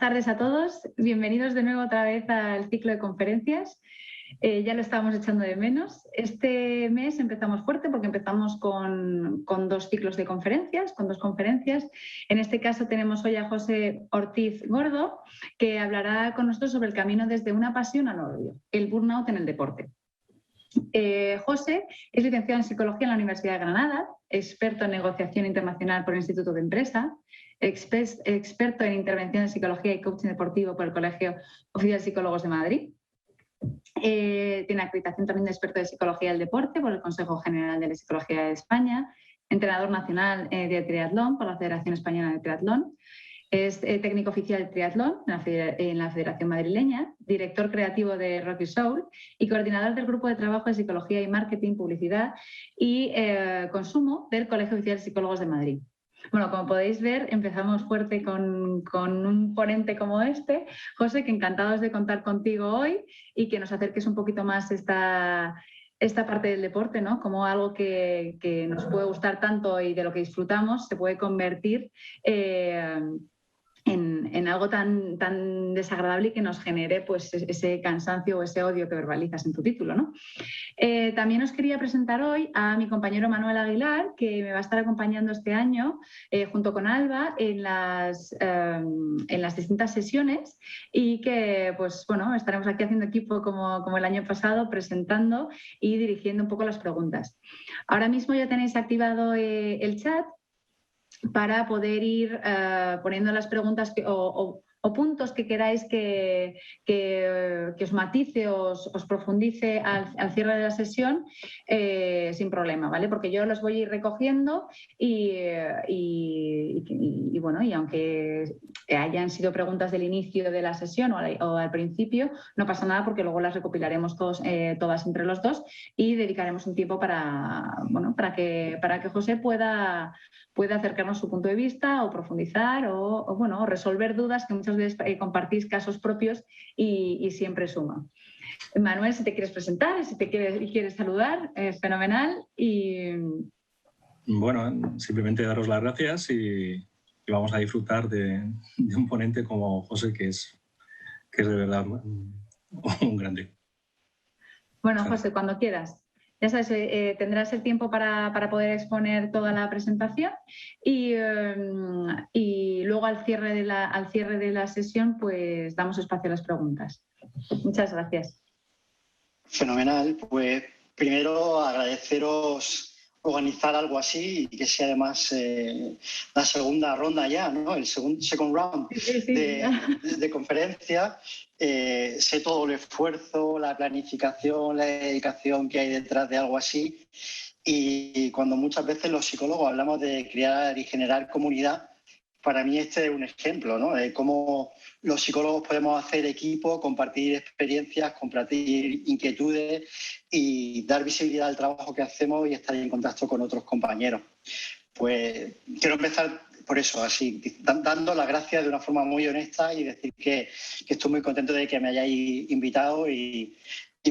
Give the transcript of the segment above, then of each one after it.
tardes a todos. Bienvenidos de nuevo otra vez al ciclo de conferencias. Ya lo estábamos echando de menos. Este mes empezamos fuerte porque empezamos con dos ciclos de conferencias, con dos conferencias. En este caso tenemos hoy a José Ortiz Gordo, que hablará con nosotros sobre el camino desde una pasión al odio, el burnout en el deporte. José es licenciado en Psicología en la Universidad de Granada, experto en negociación internacional por el Instituto de Empresa, experto en intervención en psicología y coaching deportivo por el Colegio Oficial de Psicólogos de Madrid. Tiene acreditación también de experto de psicología del deporte por el Consejo General de la Psicología de España, entrenador nacional de triatlón por la Federación Española de Triatlón. Es técnico oficial de triatlón en la Federación Madrileña, director creativo de Rocky Soul y coordinador del Grupo de Trabajo de Psicología y Marketing, Publicidad y Consumo del Colegio Oficial de Psicólogos de Madrid. Bueno, como podéis ver, empezamos fuerte con un ponente como este. José, que encantados de contar contigo hoy y que nos acerques un poquito más esta parte del deporte, ¿no? Como algo que nos puede gustar tanto y de lo que disfrutamos se puede convertir en algo tan desagradable y que nos genere pues, ese cansancio o ese odio que verbalizas en tu título, ¿no? También os quería presentar hoy a mi compañero Manuel Aguilar, que me va a estar acompañando este año junto con Alba en las distintas sesiones y que pues, bueno, estaremos aquí haciendo equipo como el año pasado, presentando y dirigiendo un poco las preguntas. Ahora mismo ya tenéis activado el chat para poder ir poniendo las preguntas o puntos que queráis que os matice, os profundice al cierre de la sesión sin problema, ¿vale? Porque yo los voy a ir recogiendo y bueno, y aunque hayan sido preguntas del inicio de la sesión o al principio, no pasa nada porque luego las recopilaremos todas entre los dos y dedicaremos un tiempo para que José pueda acercarnos su punto de vista o profundizar o resolver dudas que muchas veces compartís casos propios y siempre suma. Manuel, si te quieres presentar, si te quieres saludar, es fenomenal. Bueno, simplemente daros las gracias y vamos a disfrutar de un ponente como José, que es de verdad un grande. Bueno, José, cuando quieras. Ya sabes, tendrás el tiempo para poder exponer toda la presentación y luego al cierre de la sesión pues damos espacio a las preguntas. Muchas gracias. Fenomenal. Pues primero agradeceros organizar algo así y que sea además la segunda ronda ya, ¿no? El second round de conferencia. Sé todo el esfuerzo, la planificación, la dedicación que hay detrás de algo así. Y cuando muchas veces los psicólogos hablamos de crear y generar comunidad, para mí este es un ejemplo, ¿no? De cómo los psicólogos podemos hacer equipo, compartir experiencias, compartir inquietudes y dar visibilidad al trabajo que hacemos y estar en contacto con otros compañeros. Pues quiero empezar por eso, así, dando las gracias de una forma muy honesta y decir que estoy muy contento de que me hayáis invitado y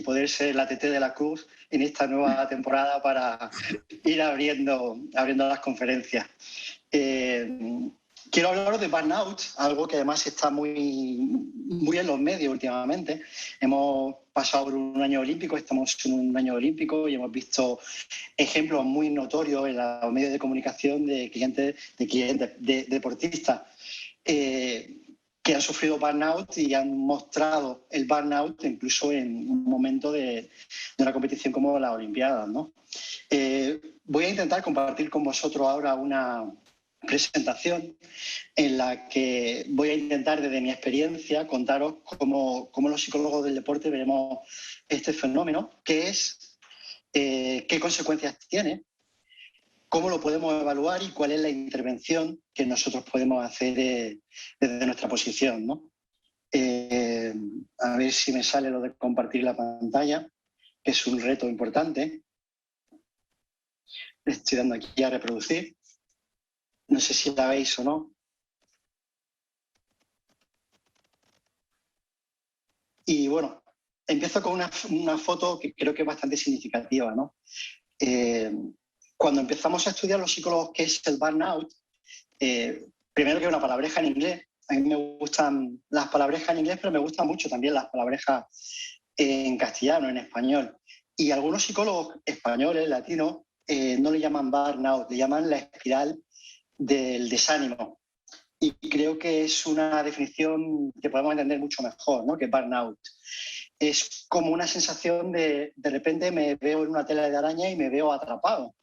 poder ser la TT de la Cruz en esta nueva temporada para ir abriendo las conferencias. Quiero hablaros de burnout, algo que además está muy en los medios últimamente. Hemos pasado por un año olímpico, estamos en un año olímpico y hemos visto ejemplos muy notorios en los medios de comunicación de deportistas que han sufrido burnout y han mostrado el burnout incluso en un momento de una competición como las Olimpiadas, ¿no? Voy a intentar compartir con vosotros ahora una presentación en la que voy a intentar desde mi experiencia contaros cómo los psicólogos del deporte veremos este fenómeno, qué es, qué consecuencias tiene, cómo lo podemos evaluar y cuál es la intervención que nosotros podemos hacer desde nuestra posición, ¿no? A ver si me sale lo de compartir la pantalla, que es un reto importante. Le estoy dando aquí a reproducir. No sé si la veis o no. Y bueno, empiezo con una foto que creo que es bastante significativa, ¿no? Cuando empezamos a estudiar los psicólogos qué es el burnout, primero que es una palabreja en inglés A mí me gustan las palabrejas en inglés, pero me gustan mucho también las palabrejas en castellano, en español. Y algunos psicólogos españoles, latinos, no le llaman burnout, le llaman la espiral del desánimo. Y creo que es una definición que podemos entender mucho mejor, ¿no?, que burnout. Es como una sensación de repente me veo en una tela de araña y me veo atrapado.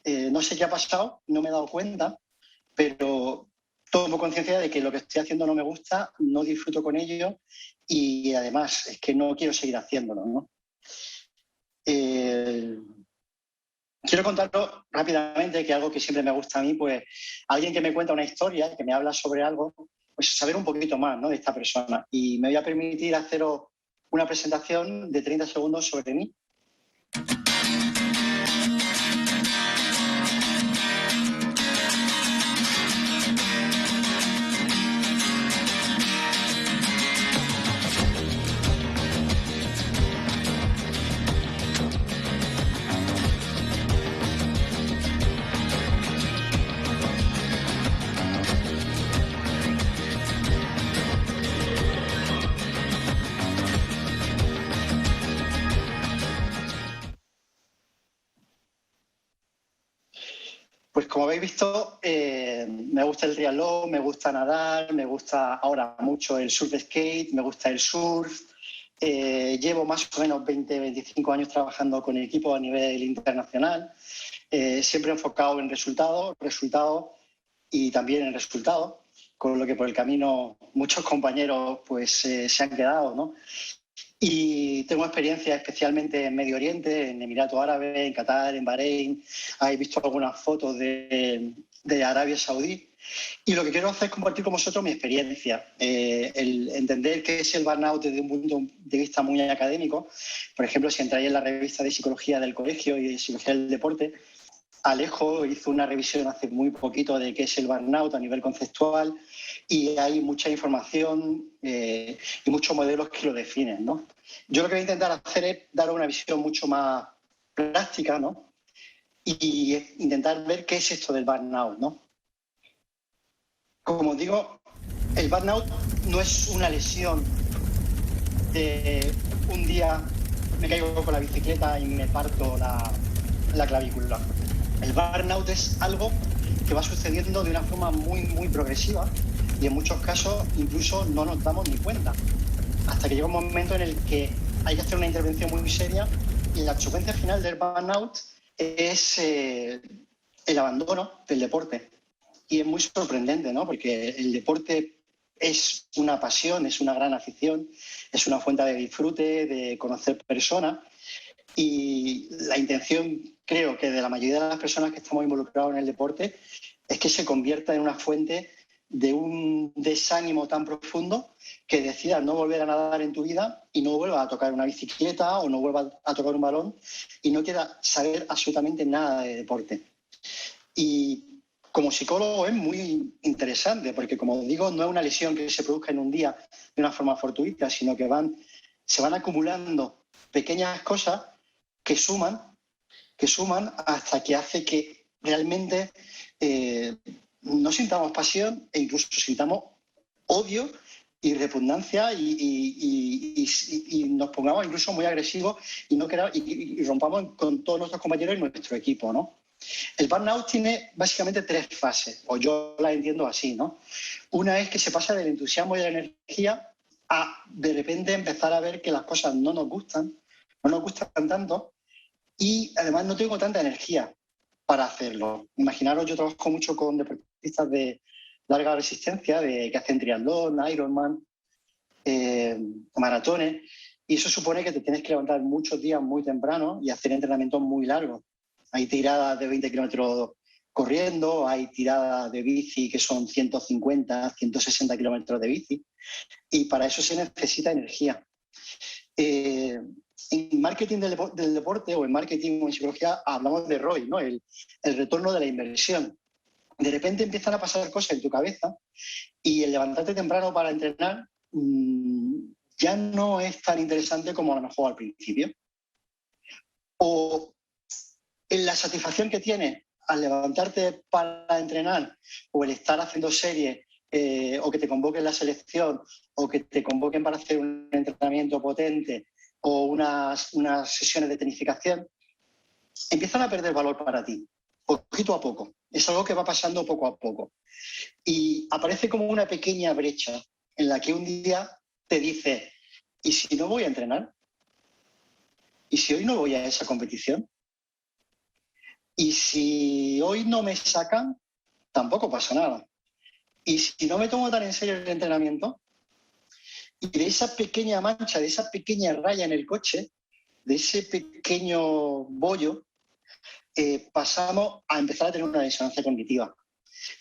No sé qué ha pasado, no me he dado cuenta, pero tomo conciencia de que lo que estoy haciendo no me gusta, no disfruto con ello y además es que no quiero seguir haciéndolo, ¿no? Quiero contarlo rápidamente, que algo que siempre me gusta a mí, pues alguien que me cuenta una historia, que me habla sobre algo, pues saber un poquito más, ¿no?, de esta persona. Y me voy a permitir haceros una presentación de 30 segundos sobre mí. Pues como habéis visto, me gusta el triatlón, me gusta nadar, me gusta ahora mucho el surf skate, me gusta el surf. Llevo más o menos 20-25 años trabajando con equipos a nivel internacional, siempre enfocado en resultados y también en resultados, con lo que por el camino muchos compañeros pues, se han quedado, ¿no? Y tengo experiencia especialmente en Medio Oriente, en Emiratos Árabes, en Qatar, en Bahrein. Habéis visto algunas fotos de Arabia Saudí. Y lo que quiero hacer es compartir con vosotros mi experiencia, el entender qué es el burnout desde un punto de vista muy académico. Por ejemplo, si entráis en la revista de Psicología del Colegio y de Psicología del Deporte, Alejo hizo una revisión hace muy poquito de qué es el burnout a nivel conceptual y hay mucha información y muchos modelos que lo definen, ¿no? Yo lo que voy a intentar hacer es dar una visión mucho más práctica, ¿no?, y intentar ver qué es esto del burnout, ¿no? Como digo, el burnout no es una lesión de un día me caigo con la bicicleta y me parto la clavícula. El burnout es algo que va sucediendo de una forma muy, muy progresiva y en muchos casos incluso no nos damos ni cuenta, hasta que llega un momento en el que hay que hacer una intervención muy seria y la consecuencia final del burnout es el abandono del deporte. Y es muy sorprendente, ¿no?, porque el deporte es una pasión, es una gran afición, es una fuente de disfrute, de conocer personas. Y la intención, creo que de la mayoría de las personas que estamos involucrados en el deporte, es que se convierta en una fuente de un desánimo tan profundo que decidas no volver a nadar en tu vida y no vuelvas a tocar una bicicleta o no vuelvas a tocar un balón y no quieras saber absolutamente nada de deporte. Y como psicólogo es muy interesante porque, como digo, no es una lesión que se produzca en un día de una forma fortuita, sino que se van acumulando pequeñas cosas que suman hasta que hace que realmente no sintamos pasión e incluso sintamos odio y repugnancia y nos pongamos incluso muy agresivos y rompamos con todos nuestros compañeros y nuestro equipo, ¿no? El burnout tiene básicamente 3 fases, o yo la entiendo así, ¿no? Una es que se pasa del entusiasmo y de la energía a de repente empezar a ver que las cosas no nos gustan tanto y además no tengo tanta energía para hacerlo. Imaginaros, yo trabajo mucho con deportistas de larga resistencia, que hacen triatlón, Ironman, maratones, y eso supone que te tienes que levantar muchos días muy temprano y hacer entrenamientos muy largos. Hay tiradas de 20 kilómetros corriendo, hay tiradas de bici que son 150, 160 kilómetros de bici, y para eso se necesita energía. En marketing del deporte o en marketing o en psicología hablamos de ROI, ¿no? El retorno de la inversión. De repente empiezan a pasar cosas en tu cabeza y el levantarte temprano para entrenar ya no es tan interesante como a lo mejor al principio. O en la satisfacción que tienes al levantarte para entrenar o el estar haciendo series o que te convoquen la selección, o que te convoquen para hacer un entrenamiento potente o unas sesiones de tonificación, empiezan a perder valor para ti, poquito a poco. Es algo que va pasando poco a poco. Y aparece como una pequeña brecha en la que un día te dice, ¿y si no voy a entrenar? ¿Y si hoy no voy a esa competición? ¿Y si hoy no me sacan? Tampoco pasa nada. ¿Y si no me tomo tan en serio el entrenamiento? Y de esa pequeña mancha, de esa pequeña raya en el coche, de ese pequeño bollo, pasamos a empezar a tener una disonancia cognitiva.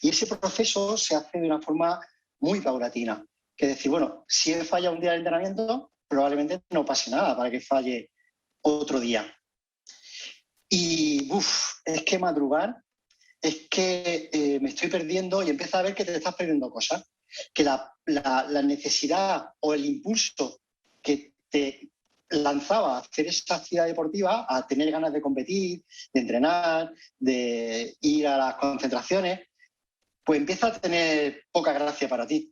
Y ese proceso se hace de una forma muy paulatina. Que es decir, bueno, si he fallado un día de entrenamiento, probablemente no pase nada para que falle otro día. Y es que madrugar, es que me estoy perdiendo y empiezas a ver que te estás perdiendo cosas. Que la necesidad o el impulso que te lanzaba a hacer esa actividad deportiva, a tener ganas de competir, de entrenar, de ir a las concentraciones, pues empieza a tener poca gracia para ti.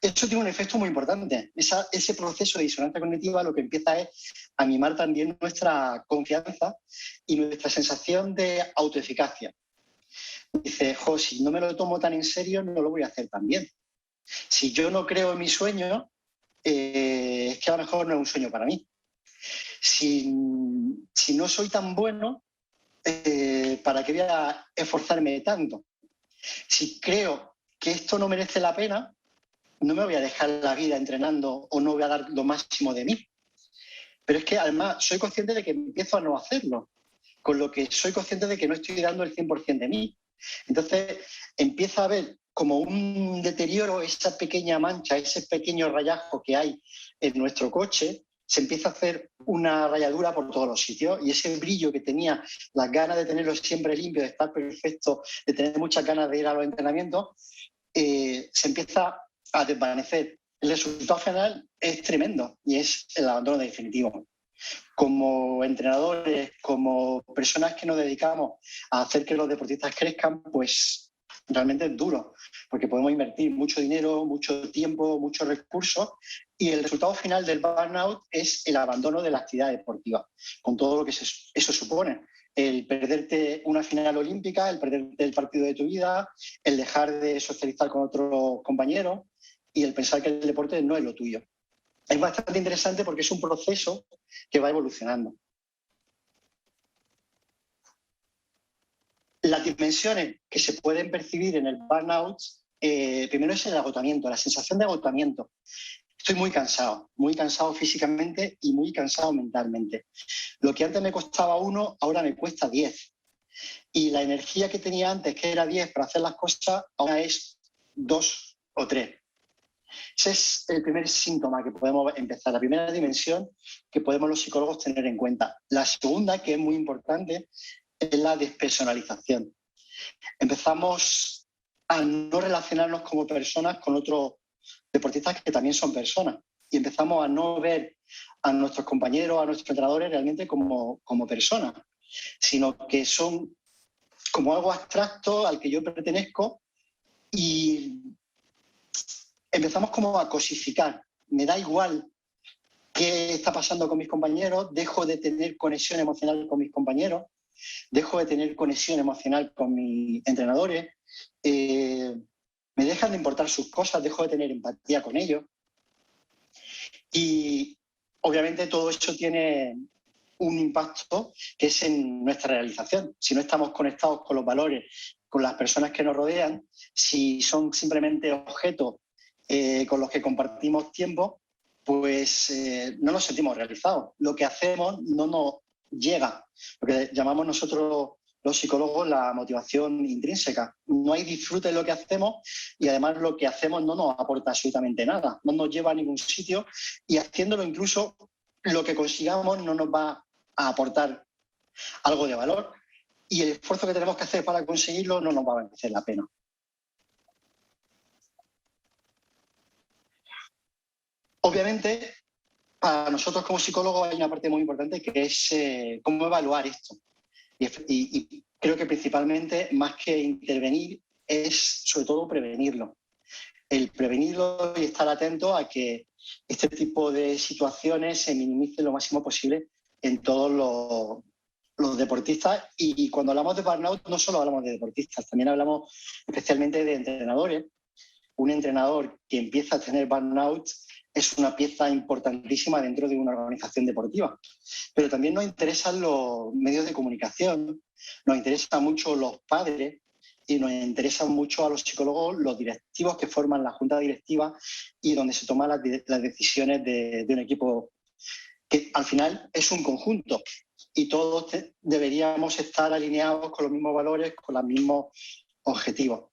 Esto tiene un efecto muy importante. Ese proceso de disonancia cognitiva lo que empieza es a mimar también nuestra confianza y nuestra sensación de autoeficacia. Dice, si no me lo tomo tan en serio, no lo voy a hacer tan bien. Si yo no creo en mi sueño, es que a lo mejor no es un sueño para mí. Si no soy tan bueno, ¿para qué voy a esforzarme tanto? Si creo que esto no merece la pena, no me voy a dejar la vida entrenando o no voy a dar lo máximo de mí. Pero es que además soy consciente de que empiezo a no hacerlo, con lo que soy consciente de que no estoy dando el 100% de mí. Entonces empieza a haber como un deterioro, esa pequeña mancha, ese pequeño rayajo que hay en nuestro coche, se empieza a hacer una rayadura por todos los sitios y ese brillo que tenía, las ganas de tenerlo siempre limpio, de estar perfecto, de tener muchas ganas de ir a los entrenamientos, se empieza a desvanecer. El resultado final es tremendo y es el abandono definitivo. Como entrenadores, como personas que nos dedicamos a hacer que los deportistas crezcan, pues realmente es duro, porque podemos invertir mucho dinero, mucho tiempo, muchos recursos y el resultado final del burnout es el abandono de la actividad deportiva, con todo lo que eso supone. El perderte una final olímpica, el perderte el partido de tu vida, el dejar de socializar con otros compañeros y el pensar que el deporte no es lo tuyo. Es bastante interesante porque es un proceso que va evolucionando. Las dimensiones que se pueden percibir en el burnout, primero es el agotamiento, la sensación de agotamiento. Estoy muy cansado físicamente y muy cansado mentalmente. Lo que antes me costaba 1, ahora me cuesta 10. Y la energía que tenía antes, que era 10 para hacer las cosas, ahora es 2 o 3. Ese es el primer síntoma que podemos empezar, la primera dimensión que podemos los psicólogos tener en cuenta. La segunda, que es muy importante, es la despersonalización. Empezamos a no relacionarnos como personas con otros deportistas que también son personas y empezamos a no ver a nuestros compañeros, a nuestros entrenadores realmente como personas, sino que son como algo abstracto al que yo pertenezco y empezamos como a cosificar. Me da igual qué está pasando con mis compañeros, dejo de tener conexión emocional con mis compañeros, dejo de tener conexión emocional con mis entrenadores, me dejan de importar sus cosas, dejo de tener empatía con ellos. Y obviamente todo eso tiene un impacto que es en nuestra realización. Si no estamos conectados con los valores, con las personas que nos rodean, si son simplemente objetos con los que compartimos tiempo, pues no nos sentimos realizados. Lo que hacemos no nos llega, lo que llamamos nosotros los psicólogos la motivación intrínseca. No hay disfrute en lo que hacemos y además lo que hacemos no nos aporta absolutamente nada, no nos lleva a ningún sitio y haciéndolo incluso lo que consigamos no nos va a aportar algo de valor y el esfuerzo que tenemos que hacer para conseguirlo no nos va a merecer la pena. Obviamente, para nosotros como psicólogos hay una parte muy importante que es cómo evaluar esto. Y creo que principalmente, más que intervenir, es sobre todo prevenirlo. El prevenirlo y estar atento a que este tipo de situaciones se minimicen lo máximo posible en todos los deportistas. Y cuando hablamos de burnout no solo hablamos de deportistas, también hablamos especialmente de entrenadores. Un entrenador que empieza a tener burnout es una pieza importantísima dentro de una organización deportiva. Pero también nos interesan los medios de comunicación, nos interesan mucho los padres y nos interesan mucho a los psicólogos, los directivos que forman la junta directiva y donde se toman las decisiones de un equipo que al final es un conjunto y todos deberíamos estar alineados con los mismos valores, con los mismos objetivos.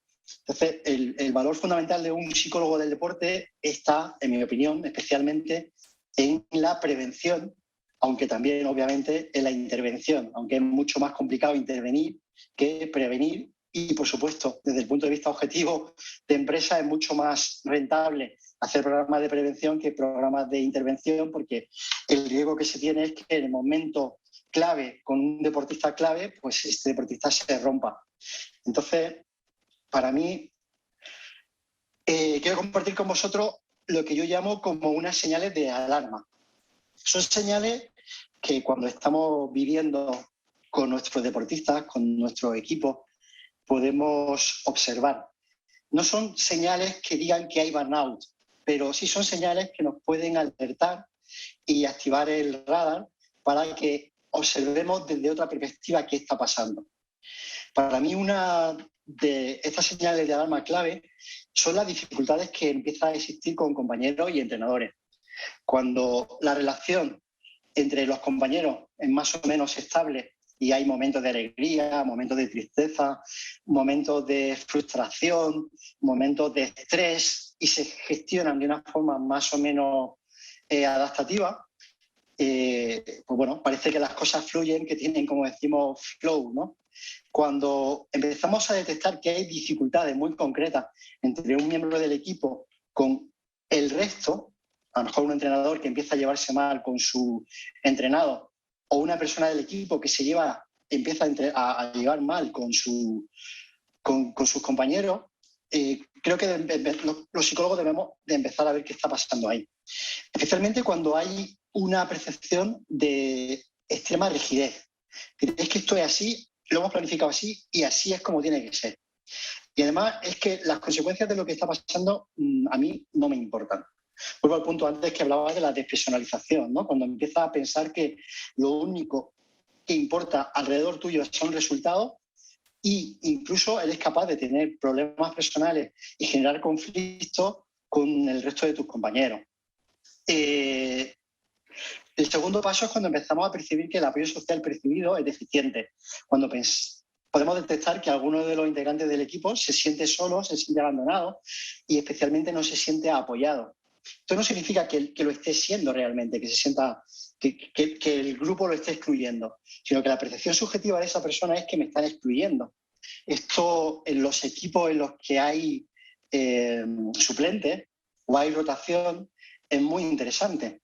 Entonces, el valor fundamental de un psicólogo del deporte está, en mi opinión, especialmente en la prevención, aunque también, obviamente, en la intervención, aunque es mucho más complicado intervenir que prevenir. Y, por supuesto, desde el punto de vista objetivo de empresa es mucho más rentable hacer programas de prevención que programas de intervención, porque el riesgo que se tiene es que en el momento clave, con un deportista clave, pues este deportista se rompa. Entonces, para mí, quiero compartir con vosotros lo que yo llamo como unas señales de alarma. Son señales que cuando estamos viviendo con nuestros deportistas, con nuestro equipo, podemos observar. No son señales que digan que hay burnout, pero sí son señales que nos pueden alertar y activar el radar para que observemos desde otra perspectiva qué está pasando. Para mí, una de estas señales de alarma clave son las dificultades que empiezan a existir con compañeros y entrenadores. Cuando la relación entre los compañeros es más o menos estable y hay momentos de alegría, momentos de tristeza, momentos de frustración, momentos de estrés y se gestionan de una forma más o menos adaptativa, pues bueno, parece que las cosas fluyen, que tienen, como decimos, flow, ¿no? Cuando empezamos a detectar que hay dificultades muy concretas entre un miembro del equipo con el resto, a lo mejor un entrenador que empieza a llevarse mal con su entrenado o una persona del equipo que empieza a llevar mal con sus compañeros, creo que los psicólogos debemos de empezar a ver qué está pasando ahí. Especialmente cuando hay una percepción de extrema rigidez. Es que esto es así, lo hemos planificado así y así es como tiene que ser. Y además es que las consecuencias de lo que está pasando a mí no me importan. Vuelvo al punto antes que hablaba de la despersonalización, ¿no? Cuando empiezas a pensar que lo único que importa alrededor tuyo son resultados e incluso eres capaz de tener problemas personales y generar conflictos con el resto de tus compañeros. El segundo paso es cuando empezamos a percibir que el apoyo social percibido es deficiente. Cuando podemos detectar que alguno de los integrantes del equipo se siente solo, se siente abandonado y especialmente no se siente apoyado. Esto no significa que lo esté siendo realmente, que se sienta que el grupo lo esté excluyendo, sino que la percepción subjetiva de esa persona es que me están excluyendo. Esto en los equipos en los que hay suplentes o hay rotación es muy interesante.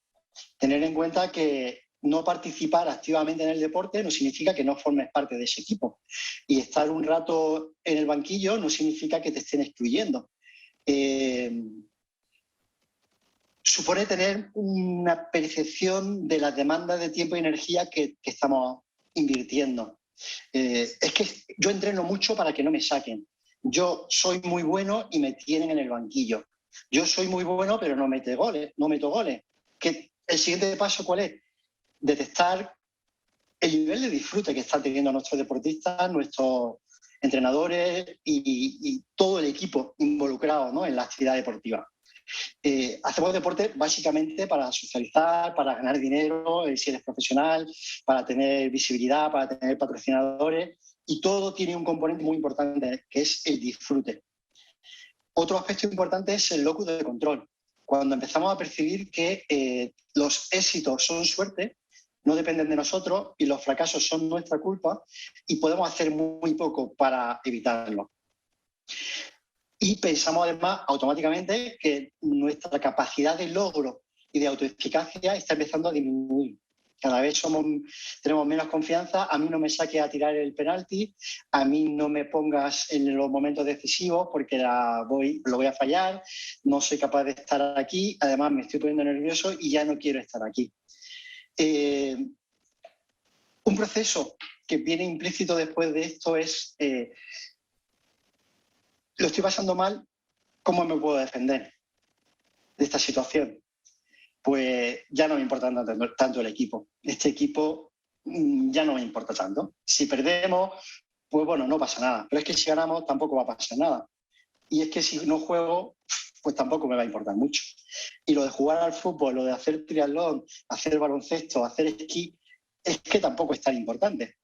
Tener en cuenta que no participar activamente en el deporte no significa que no formes parte de ese equipo. Y estar un rato en el banquillo no significa que te estén excluyendo. Supone tener una percepción de las demandas de tiempo y energía que estamos invirtiendo. Es que yo entreno mucho para que no me saquen. Yo soy muy bueno y me tienen en el banquillo. Yo soy muy bueno pero no meto goles. ¿El siguiente paso cuál es? Detectar el nivel de disfrute que están teniendo nuestros deportistas, nuestros entrenadores y todo el equipo involucrado, ¿no?, en la actividad deportiva. Hacemos deporte básicamente para socializar, para ganar dinero, si eres profesional, para tener visibilidad, para tener patrocinadores, y todo tiene un componente muy importante, que es el disfrute. Otro aspecto importante es el locus de control. Cuando empezamos a percibir que los éxitos son suerte, no dependen de nosotros y los fracasos son nuestra culpa y podemos hacer muy poco para evitarlo. Y pensamos además automáticamente que nuestra capacidad de logro y de autoeficacia está empezando a disminuir. cada vez tenemos menos confianza. A mí no me saques a tirar el penalti, a mí no me pongas en los momentos decisivos porque lo voy a fallar, no soy capaz de estar aquí, además me estoy poniendo nervioso y ya no quiero estar aquí. Un proceso que viene implícito después de esto es, lo estoy pasando mal, ¿cómo me puedo defender de esta situación? Pues ya no me importa tanto el equipo. Este equipo ya no me importa tanto. Si perdemos, pues bueno, no pasa nada. Pero es que si ganamos tampoco va a pasar nada. Y es que si no juego, pues tampoco me va a importar mucho. Y lo de jugar al fútbol, lo de hacer triatlón, hacer baloncesto, hacer esquí, es que tampoco es tan importante.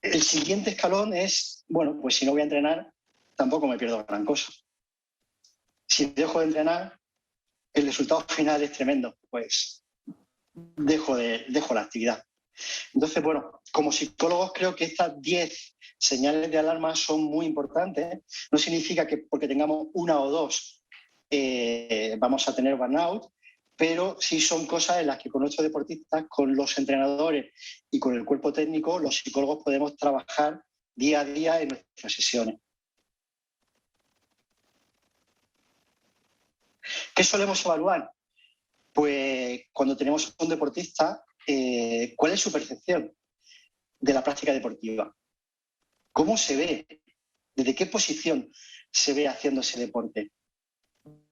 El siguiente escalón es, bueno, pues si no voy a entrenar, tampoco me pierdo gran cosa. Si dejo de entrenar, el resultado final es tremendo, pues dejo la actividad. Entonces, bueno, como psicólogos creo que estas 10 señales de alarma son muy importantes. No significa que porque tengamos una o dos vamos a tener burnout, pero sí son cosas en las que con nuestros deportistas, con los entrenadores y con el cuerpo técnico, los psicólogos podemos trabajar día a día en nuestras sesiones. ¿Qué solemos evaluar? Pues cuando tenemos a un deportista, ¿cuál es su percepción de la práctica deportiva? ¿Cómo se ve? ¿Desde qué posición se ve haciendo ese deporte?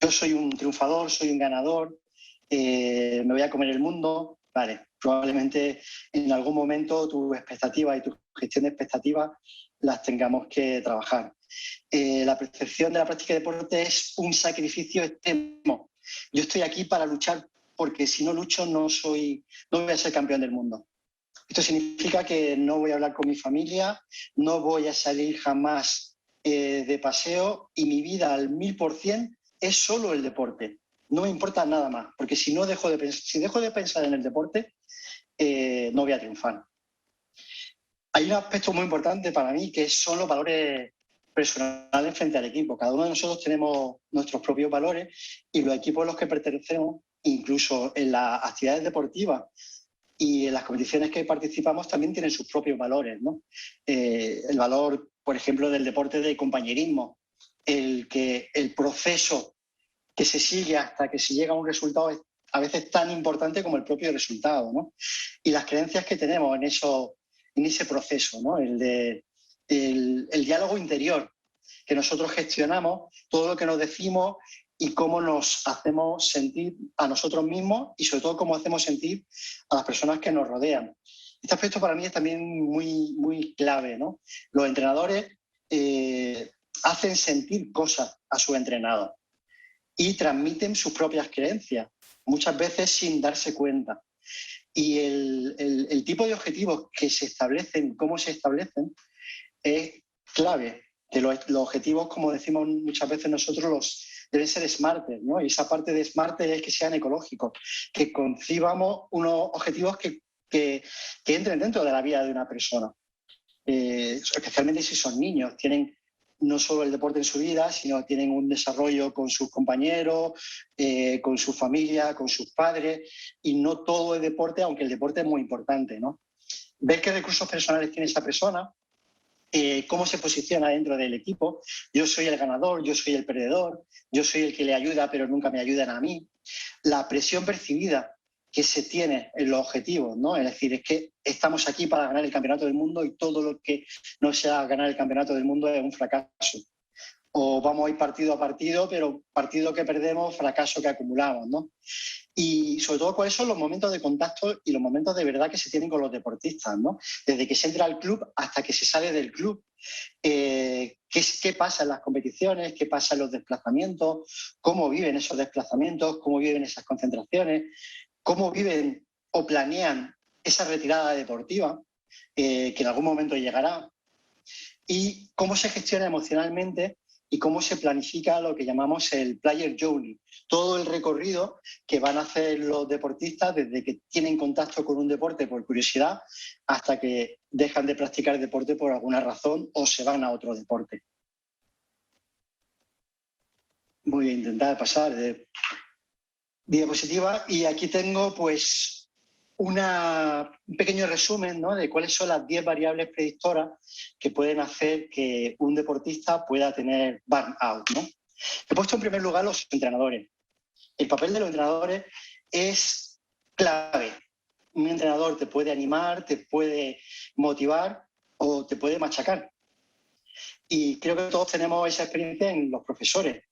Yo soy un triunfador, soy un ganador, me voy a comer el mundo. Vale, probablemente en algún momento tus expectativas y tu gestión de expectativas las tengamos que trabajar. La percepción de la práctica de deporte es un sacrificio extremo. Yo estoy aquí para luchar porque si no lucho no voy a ser campeón del mundo. Esto significa que no voy a hablar con mi familia, no voy a salir jamás de paseo y mi vida al 1000% es solo el deporte. No me importa nada más, porque si dejo de pensar en el deporte, no voy a triunfar. Hay un aspecto muy importante para mí que son los valores personales frente al equipo. Cada uno de nosotros tenemos nuestros propios valores y los equipos a los que pertenecemos, incluso en las actividades deportivas y en las competiciones que participamos, también tienen sus propios valores, ¿no? El valor, por ejemplo, del deporte de compañerismo, el proceso que se sigue hasta que se llega a un resultado es a veces tan importante como el propio resultado, ¿no? Y las creencias que tenemos en ese proceso, ¿no? El diálogo interior, que nosotros gestionamos, todo lo que nos decimos y cómo nos hacemos sentir a nosotros mismos y sobre todo cómo hacemos sentir a las personas que nos rodean. Este aspecto para mí es también muy, muy clave, ¿no? Los entrenadores hacen sentir cosas a su entrenado y transmiten sus propias creencias, muchas veces sin darse cuenta. Y el tipo de objetivos que se establecen, cómo se establecen, es clave. Que los objetivos, como decimos muchas veces nosotros, deben ser smarter, ¿no? Y esa parte de smarter es que sean ecológicos, que concibamos unos objetivos que entren dentro de la vida de una persona. Especialmente si son niños, tienen no solo el deporte en su vida, sino tienen un desarrollo con sus compañeros, con su familia, con sus padres, y no todo es deporte, aunque el deporte es muy importante, ¿no? Ver qué recursos personales tiene esa persona, cómo se posiciona dentro del equipo. Yo soy el ganador, yo soy el perdedor, yo soy el que le ayuda, pero nunca me ayudan a mí. La presión percibida que se tiene en los objetivos, ¿no? Es decir, es que estamos aquí para ganar el campeonato del mundo y todo lo que no sea ganar el campeonato del mundo es un fracaso. O vamos a ir partido a partido, pero partido que perdemos, fracaso que acumulamos, ¿no? Y sobre todo, ¿cuáles son los momentos de contacto y los momentos de verdad que se tienen con los deportistas, ¿no? Desde que se entra al club hasta que se sale del club. ¿Qué pasa en las competiciones? ¿Qué pasa en los desplazamientos? ¿Cómo viven esos desplazamientos? ¿Cómo viven esas concentraciones? ¿Cómo viven o planean esa retirada deportiva que en algún momento llegará? Y cómo se gestiona emocionalmente y cómo se planifica lo que llamamos el player journey, todo el recorrido que van a hacer los deportistas desde que tienen contacto con un deporte por curiosidad hasta que dejan de practicar deporte por alguna razón o se van a otro deporte. Voy a intentar pasar de diapositiva y aquí tengo pues un pequeño resumen, ¿no?, de cuáles son las 10 variables predictoras que pueden hacer que un deportista pueda tener burnout, ¿no? He puesto en primer lugar los entrenadores. El papel de los entrenadores es clave. Un entrenador te puede animar, te puede motivar o te puede machacar. Y creo que todos tenemos esa experiencia en los profesores.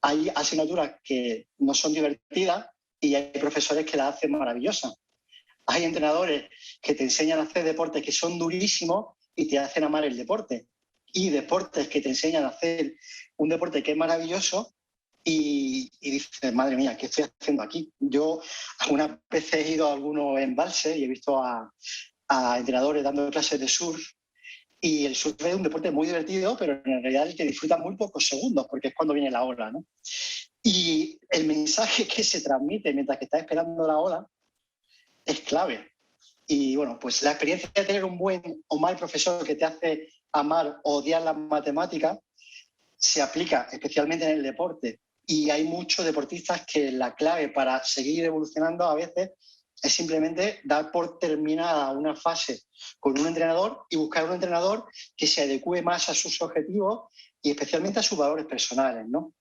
Hay asignaturas que no son divertidas y hay profesores que las hacen maravillosas. Hay entrenadores que te enseñan a hacer deportes que son durísimos y te hacen amar el deporte. Y deportes que te enseñan a hacer un deporte que es maravilloso y dices, madre mía, ¿qué estoy haciendo aquí? Yo algunas veces he ido a algunos embalses y he visto a entrenadores dando clases de surf. Y el surf es un deporte muy divertido, pero en realidad el que disfruta muy pocos segundos, porque es cuando viene la ola, ¿no? Y el mensaje que se transmite mientras que estás esperando la ola es clave. Y bueno, pues la experiencia de tener un buen o mal profesor que te hace amar o odiar las matemáticas se aplica especialmente en el deporte. Y hay muchos deportistas que la clave para seguir evolucionando a veces es simplemente dar por terminada una fase con un entrenador y buscar un entrenador que se adecue más a sus objetivos y especialmente a sus valores personales, ¿no?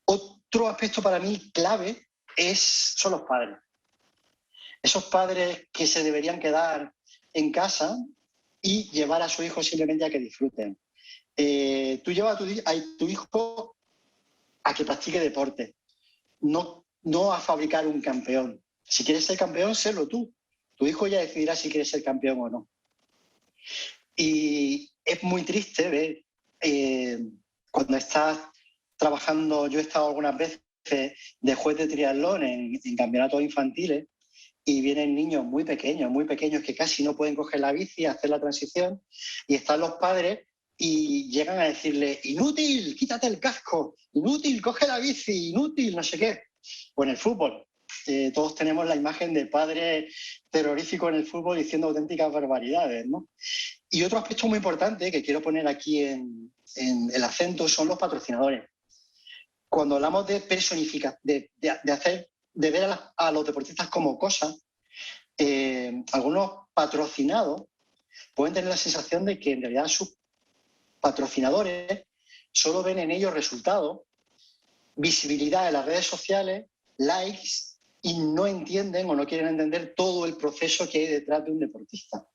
Otro aspecto para mí clave son los padres. Esos padres que se deberían quedar en casa y llevar a su hijo simplemente a que disfruten. Tú llevas a tu hijo a que practique deporte, no a fabricar un campeón. Si quieres ser campeón, sélo tú. Tu hijo ya decidirá si quiere ser campeón o no. Y es muy triste ver cuando estás trabajando, yo he estado algunas veces de juez de triatlón en campeonatos infantiles y vienen niños muy pequeños que casi no pueden coger la bici, hacer la transición, y están los padres y llegan a decirle, inútil, quítate el casco, inútil, coge la bici, inútil, no sé qué. O en el fútbol. Todos tenemos la imagen de padre terrorífico en el fútbol diciendo auténticas barbaridades, ¿no? Y otro aspecto muy importante que quiero poner aquí en el acento son los patrocinadores. Cuando hablamos de personificar, de ver a los deportistas como cosas, algunos patrocinados pueden tener la sensación de que en realidad sus patrocinadores solo ven en ellos resultados, visibilidad en las redes sociales, likes, y no entienden o no quieren entender todo el proceso que hay detrás de un deportista.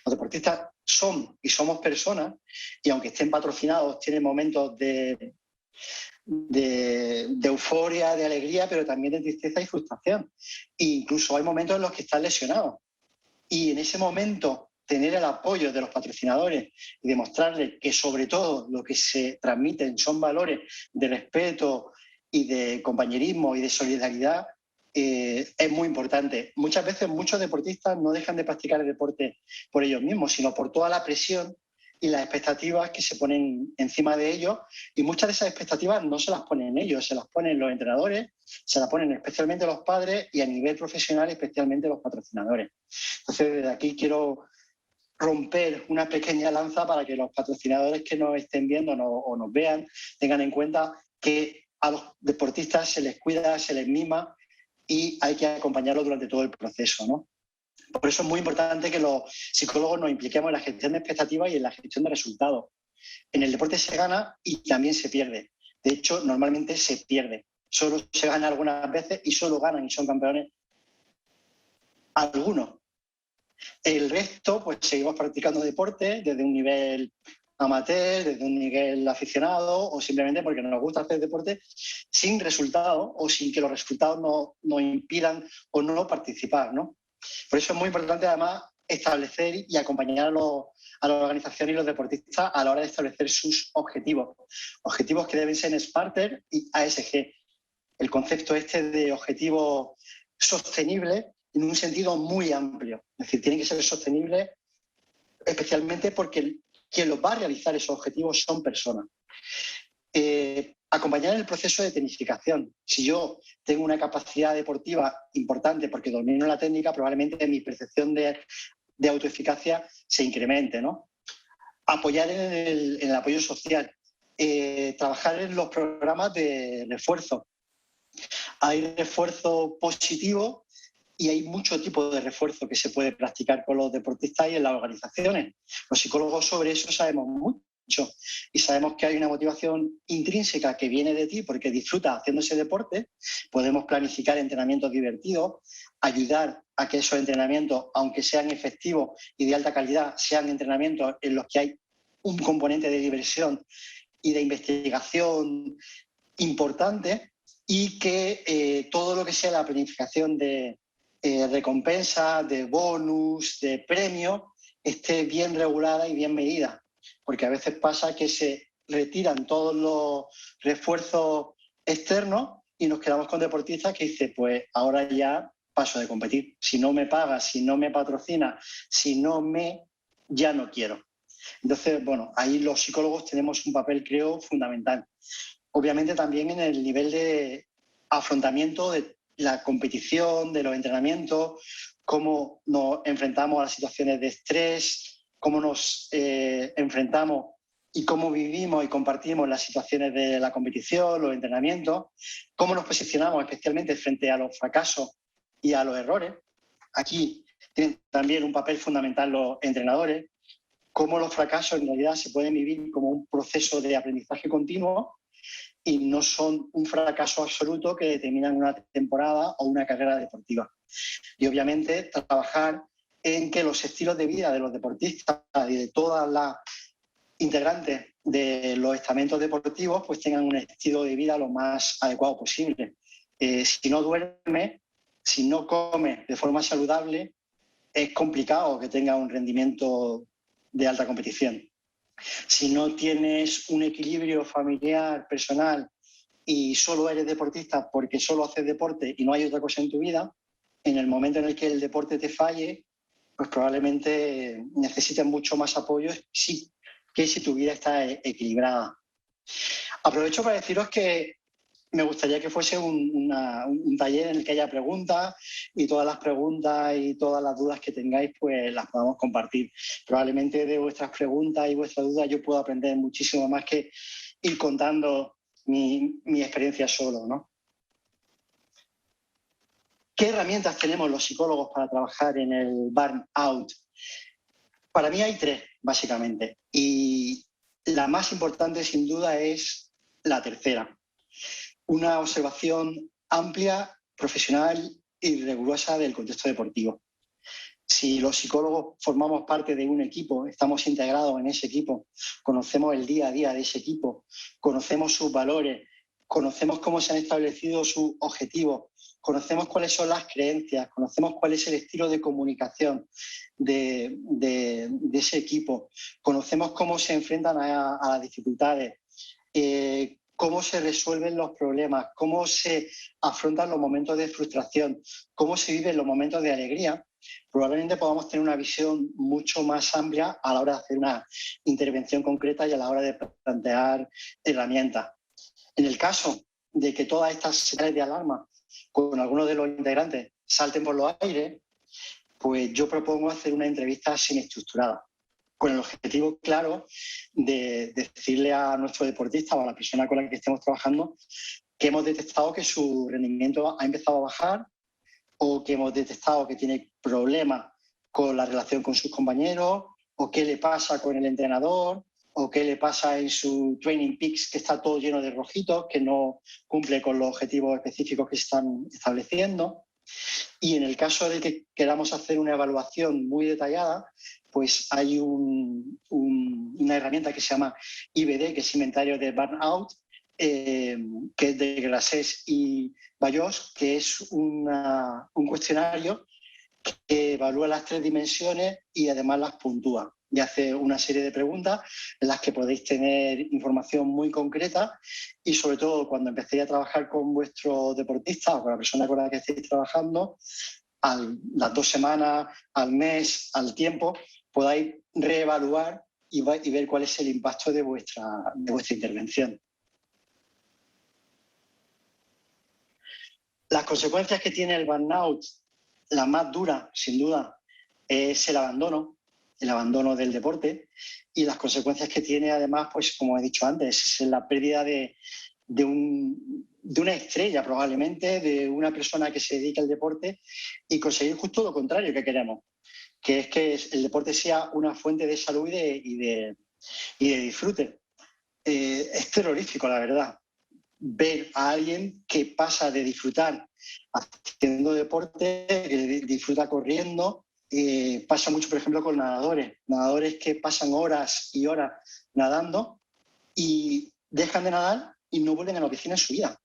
Los deportistas son y somos personas, y aunque estén patrocinados, tienen momentos de euforia, de alegría, pero también de tristeza y frustración. E incluso hay momentos en los que están lesionados. Y en ese momento, tener el apoyo de los patrocinadores y demostrarles que sobre todo lo que se transmiten son valores de respeto y de compañerismo y de solidaridad, es muy importante. Muchas veces muchos deportistas no dejan de practicar el deporte por ellos mismos, sino por toda la presión y las expectativas que se ponen encima de ellos, y muchas de esas expectativas no se las ponen ellos, se las ponen los entrenadores, se las ponen especialmente los padres y a nivel profesional especialmente los patrocinadores. Entonces desde aquí quiero romper una pequeña lanza para que los patrocinadores que nos estén viendo o nos vean tengan en cuenta que a los deportistas se les cuida, se les mima y hay que acompañarlos durante todo el proceso, ¿no? Por eso es muy importante que los psicólogos nos impliquemos en la gestión de expectativas y en la gestión de resultados. En el deporte se gana y también se pierde. De hecho, normalmente se pierde. Solo se gana algunas veces y solo ganan y son campeones algunos. El resto, pues seguimos practicando deporte desde un nivel amateur, desde un nivel aficionado o simplemente porque nos gusta hacer deporte sin resultados o sin que los resultados nos impidan o no participar, ¿no? Por eso es muy importante además establecer y acompañar a la organización y los deportistas a la hora de establecer sus objetivos. Objetivos que deben ser SMARTER y ASG. El concepto de objetivo sostenible en un sentido muy amplio. Es decir, tienen que ser sostenibles especialmente porque quien los va a realizar esos objetivos son personas. Acompañar en el proceso de tecnificación. Si yo tengo una capacidad deportiva importante porque domino la técnica, probablemente mi percepción de autoeficacia se incremente, ¿no? Apoyar en el apoyo social. Trabajar en los programas de refuerzo. Hay refuerzo positivo y hay mucho tipo de refuerzo que se puede practicar con los deportistas y en las organizaciones. Los psicólogos sobre eso sabemos mucho y sabemos que hay una motivación intrínseca que viene de ti porque disfrutas haciendo ese deporte. Podemos planificar entrenamientos divertidos, ayudar a que esos entrenamientos, aunque sean efectivos y de alta calidad, sean entrenamientos en los que hay un componente de diversión y de investigación importante, y que todo lo que sea la planificación de recompensa, de bonus, de premio, esté bien regulada y bien medida. Porque a veces pasa que se retiran todos los refuerzos externos y nos quedamos con deportistas que dicen, pues ahora ya paso de competir. Si no me paga, si no me patrocina, si no me... ya no quiero. Entonces, bueno, ahí los psicólogos tenemos un papel, creo, fundamental. Obviamente también en el nivel de afrontamiento de la competición, de los entrenamientos, cómo nos enfrentamos a las situaciones de estrés, cómo nos enfrentamos y cómo vivimos y compartimos las situaciones de la competición, los entrenamientos, cómo nos posicionamos especialmente frente a los fracasos y a los errores. Aquí tienen también un papel fundamental los entrenadores, cómo los fracasos en realidad se pueden vivir como un proceso de aprendizaje continuo y no son un fracaso absoluto que determinan una temporada o una carrera deportiva. Y obviamente trabajar en que los estilos de vida de los deportistas y de todas las integrantes de los estamentos deportivos pues tengan un estilo de vida lo más adecuado posible. Si no duerme, si no come de forma saludable, es complicado que tenga un rendimiento de alta competición. Si no tienes un equilibrio familiar, personal y solo eres deportista porque solo haces deporte y no hay otra cosa en tu vida, en el momento en el que el deporte te falle, pues probablemente necesites mucho más apoyo que si tu vida está equilibrada. Aprovecho para deciros que me gustaría que fuese un taller en el que haya preguntas y todas las preguntas y todas las dudas que tengáis pues las podamos compartir. Probablemente de vuestras preguntas y vuestras dudas yo puedo aprender muchísimo más que ir contando mi experiencia solo, ¿no? ¿Qué herramientas tenemos los psicólogos para trabajar en el burnout? Para mí hay 3, básicamente. Y la más importante, sin duda, es la tercera. Una observación amplia, profesional y rigurosa del contexto deportivo. Si los psicólogos formamos parte de un equipo, estamos integrados en ese equipo, conocemos el día a día de ese equipo, conocemos sus valores, conocemos cómo se han establecido sus objetivos, conocemos cuáles son las creencias, conocemos cuál es el estilo de comunicación de ese equipo, conocemos cómo se enfrentan a las dificultades, cómo se resuelven los problemas, cómo se afrontan los momentos de frustración, cómo se viven los momentos de alegría, probablemente podamos tener una visión mucho más amplia a la hora de hacer una intervención concreta y a la hora de plantear herramientas. En el caso de que todas estas señales de alarma con algunos de los integrantes salten por los aires, pues yo propongo hacer una entrevista semiestructurada, con el objetivo claro de decirle a nuestro deportista o a la persona con la que estemos trabajando que hemos detectado que su rendimiento ha empezado a bajar o que hemos detectado que tiene problemas con la relación con sus compañeros o qué le pasa con el entrenador o qué le pasa en su Training Peaks, que está todo lleno de rojitos, que no cumple con los objetivos específicos que se están estableciendo. Y en el caso de que queramos hacer una evaluación muy detallada, pues hay una herramienta que se llama IBD, que es Inventario de Burnout, que es de Grasés y Bayos, que es un cuestionario que evalúa las 3 dimensiones y además las puntúa. Y hace una serie de preguntas en las que podéis tener información muy concreta y sobre todo cuando empecéis a trabajar con vuestro deportista o con la persona con la que estéis trabajando, las 2 semanas, al mes, al tiempo, podáis reevaluar y ver cuál es el impacto de vuestra intervención. Las consecuencias que tiene el burnout, la más dura, sin duda, es el abandono del deporte y las consecuencias que tiene además, pues como he dicho antes, es la pérdida de de una estrella probablemente, de una persona que se dedica al deporte y conseguir justo lo contrario que queremos, que es que el deporte sea una fuente de salud y de disfrute. Es terrorífico, la verdad, ver a alguien que pasa de disfrutar haciendo deporte, que disfruta corriendo. Pasa mucho, por ejemplo, con nadadores que pasan horas y horas nadando y dejan de nadar y no vuelven a la piscina en su vida.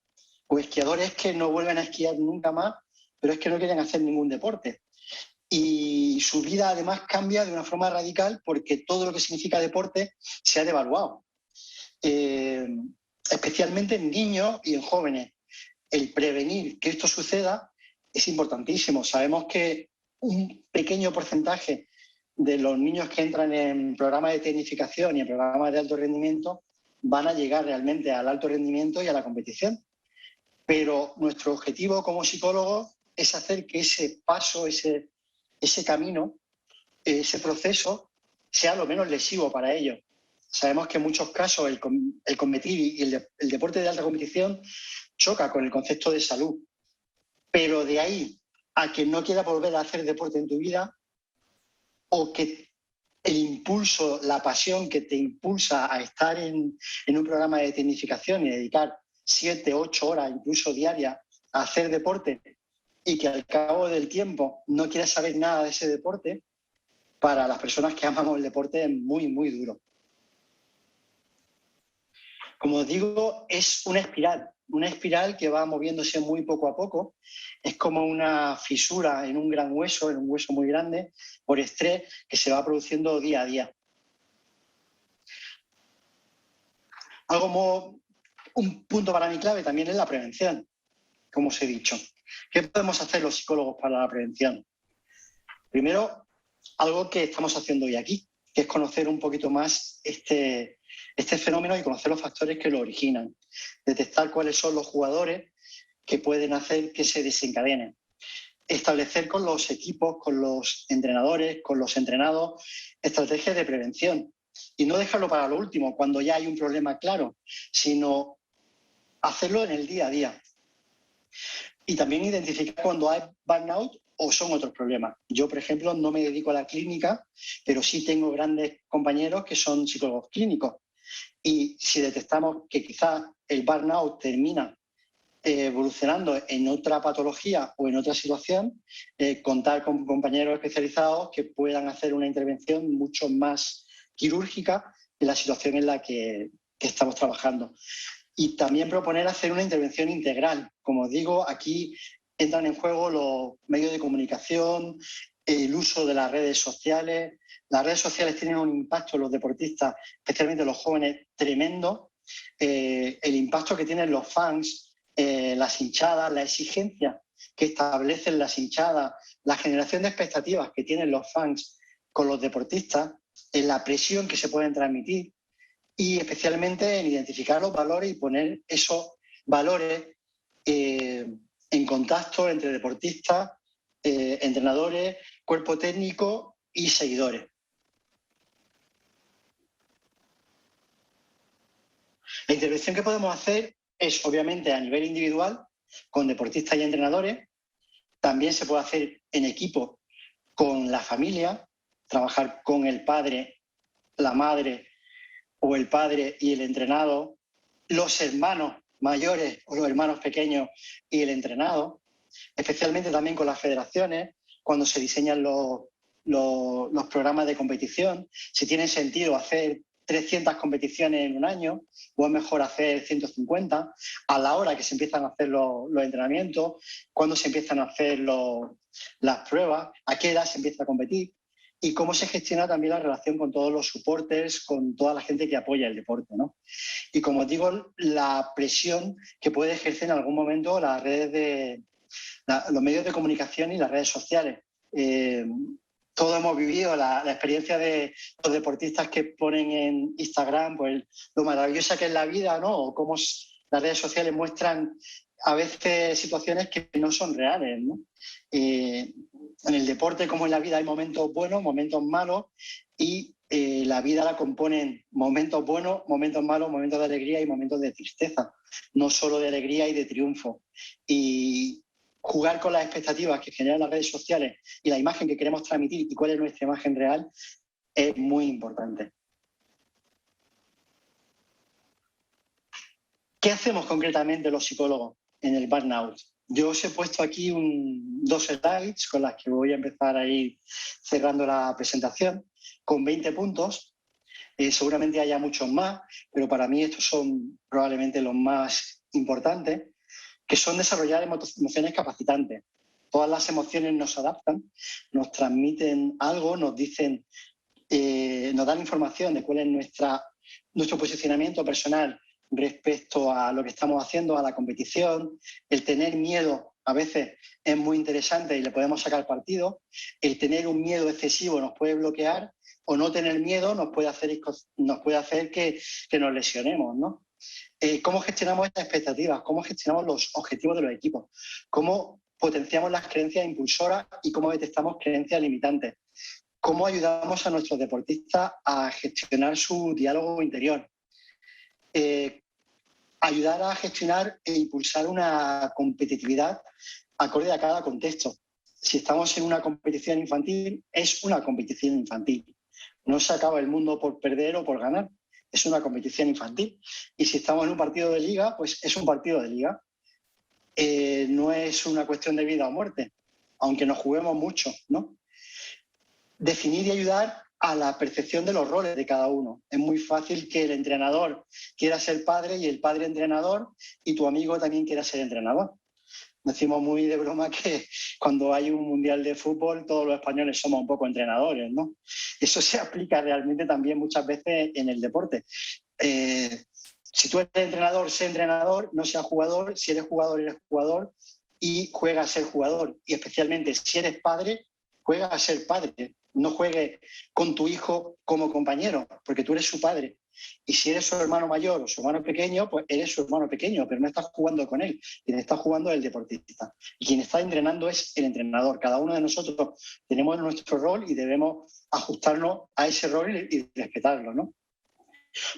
O esquiadores que no vuelven a esquiar nunca más, pero es que no quieren hacer ningún deporte. Y su vida además cambia de una forma radical porque todo lo que significa deporte se ha devaluado. Especialmente en niños y en jóvenes. El prevenir que esto suceda es importantísimo. Sabemos que un pequeño porcentaje de los niños que entran en programas de tecnificación y en programas de alto rendimiento van a llegar realmente al alto rendimiento y a la competición. Pero nuestro objetivo como psicólogos es hacer que ese paso, ese camino, ese proceso sea lo menos lesivo para ellos. Sabemos que en muchos casos el competir y el deporte de alta competición choca con el concepto de salud. Pero de ahí a que no quieras volver a hacer deporte en tu vida, o que el impulso, la pasión que te impulsa a estar en un programa de tecnificación y dedicar 7, 8 horas, incluso diarias, a hacer deporte, y que al cabo del tiempo no quieras saber nada de ese deporte, para las personas que amamos el deporte es muy, muy duro. Como os digo, es una espiral que va moviéndose muy poco a poco. Es como una fisura en un gran hueso, en un hueso muy grande, por estrés, que se va produciendo día a día. Un punto para mí clave también es la prevención, como os he dicho. ¿Qué podemos hacer los psicólogos para la prevención? Primero, algo que estamos haciendo hoy aquí, que es conocer un poquito más este fenómeno y conocer los factores que lo originan. Detectar cuáles son los jugadores que pueden hacer que se desencadenen. Establecer con los equipos, con los entrenadores, con los entrenados, estrategias de prevención. Y no dejarlo para lo último, cuando ya hay un problema claro, sino hacerlo en el día a día. Y también identificar cuando hay burnout o son otros problemas. Yo, por ejemplo, no me dedico a la clínica, pero sí tengo grandes compañeros que son psicólogos clínicos. Y si detectamos que quizás el burnout termina evolucionando en otra patología o en otra situación, contar con compañeros especializados que puedan hacer una intervención mucho más quirúrgica en la situación en la que estamos trabajando. Y también proponer hacer una intervención integral. Como os digo, aquí entran en juego los medios de comunicación, el uso de las redes sociales. Las redes sociales tienen un impacto en los deportistas, especialmente los jóvenes, tremendo. El impacto que tienen los fans, las hinchadas, la exigencia que establecen las hinchadas, la generación de expectativas que tienen los fans con los deportistas, la presión que se pueden transmitir, y especialmente en identificar los valores y poner esos valores en contacto entre deportistas, entrenadores, cuerpo técnico y seguidores. La intervención que podemos hacer es, obviamente, a nivel individual, con deportistas y entrenadores. También se puede hacer en equipo con la familia, trabajar con el padre, la madre o el padre y el entrenado, los hermanos mayores o los hermanos pequeños y el entrenado, especialmente también con las federaciones, cuando se diseñan los programas de competición, si tiene sentido hacer 300 competiciones en un año o es mejor hacer 150, a la hora que se empiezan a hacer los entrenamientos, cuándo se empiezan a hacer las pruebas, a qué edad se empieza a competir, y cómo se gestiona también la relación con todos los soportes, con toda la gente que apoya el deporte, ¿no? Y como os digo, la presión que puede ejercer en algún momento las redes los medios de comunicación y las redes sociales. Todos hemos vivido la experiencia de los deportistas que ponen en Instagram pues, lo maravillosa que es la vida, ¿no? O cómo las redes sociales muestran a veces situaciones que no son reales, ¿no? En el deporte como en la vida hay momentos buenos, momentos malos, y la vida la componen momentos buenos, momentos malos, momentos de alegría y momentos de tristeza, no solo de alegría y de triunfo. Y jugar con las expectativas que generan las redes sociales y la imagen que queremos transmitir y cuál es nuestra imagen real es muy importante. ¿Qué hacemos concretamente los psicólogos en el burnout? Yo os he puesto aquí 2 slides con las que voy a empezar a ir cerrando la presentación, con 20 puntos. Seguramente haya muchos más, pero para mí estos son probablemente los más importantes, que son desarrollar emociones capacitantes. Todas las emociones nos adaptan, nos transmiten algo, nos dicen, nos dan información de cuál es nuestro posicionamiento personal respecto a lo que estamos haciendo, a la competición. El tener miedo a veces es muy interesante y le podemos sacar partido. El tener un miedo excesivo nos puede bloquear, o no tener miedo nos puede hacer que nos lesionemos, ¿no? ¿Cómo gestionamos estas expectativas? ¿Cómo gestionamos los objetivos de los equipos? ¿Cómo potenciamos las creencias impulsoras y cómo detectamos creencias limitantes? ¿Cómo ayudamos a nuestros deportistas a gestionar su diálogo interior? Ayudar a gestionar e impulsar una competitividad acorde a cada contexto. Si estamos en una competición infantil, es una competición infantil. No se acaba el mundo por perder o por ganar. Es una competición infantil. Y si estamos en un partido de liga, pues es un partido de liga. No es una cuestión de vida o muerte, aunque nos juguemos mucho, ¿no? Definir y ayudar a la percepción de los roles de cada uno. Es muy fácil que el entrenador quiera ser padre y el padre entrenador y tu amigo también quiera ser entrenador. Decimos muy de broma que cuando hay un mundial de fútbol todos los españoles somos un poco entrenadores, ¿no? Eso se aplica realmente también muchas veces en el deporte. Si tú eres entrenador, sé entrenador, no seas jugador. Si eres jugador y juega a ser jugador. Y especialmente si eres padre, juega a ser padre. No juegues con tu hijo como compañero, porque tú eres su padre. Y si eres su hermano mayor o su hermano pequeño, pues eres su hermano pequeño, pero no estás jugando con él. Quien está jugando es el deportista. Y quien está entrenando es el entrenador. Cada uno de nosotros tenemos nuestro rol y debemos ajustarnos a ese rol y respetarlo, ¿no?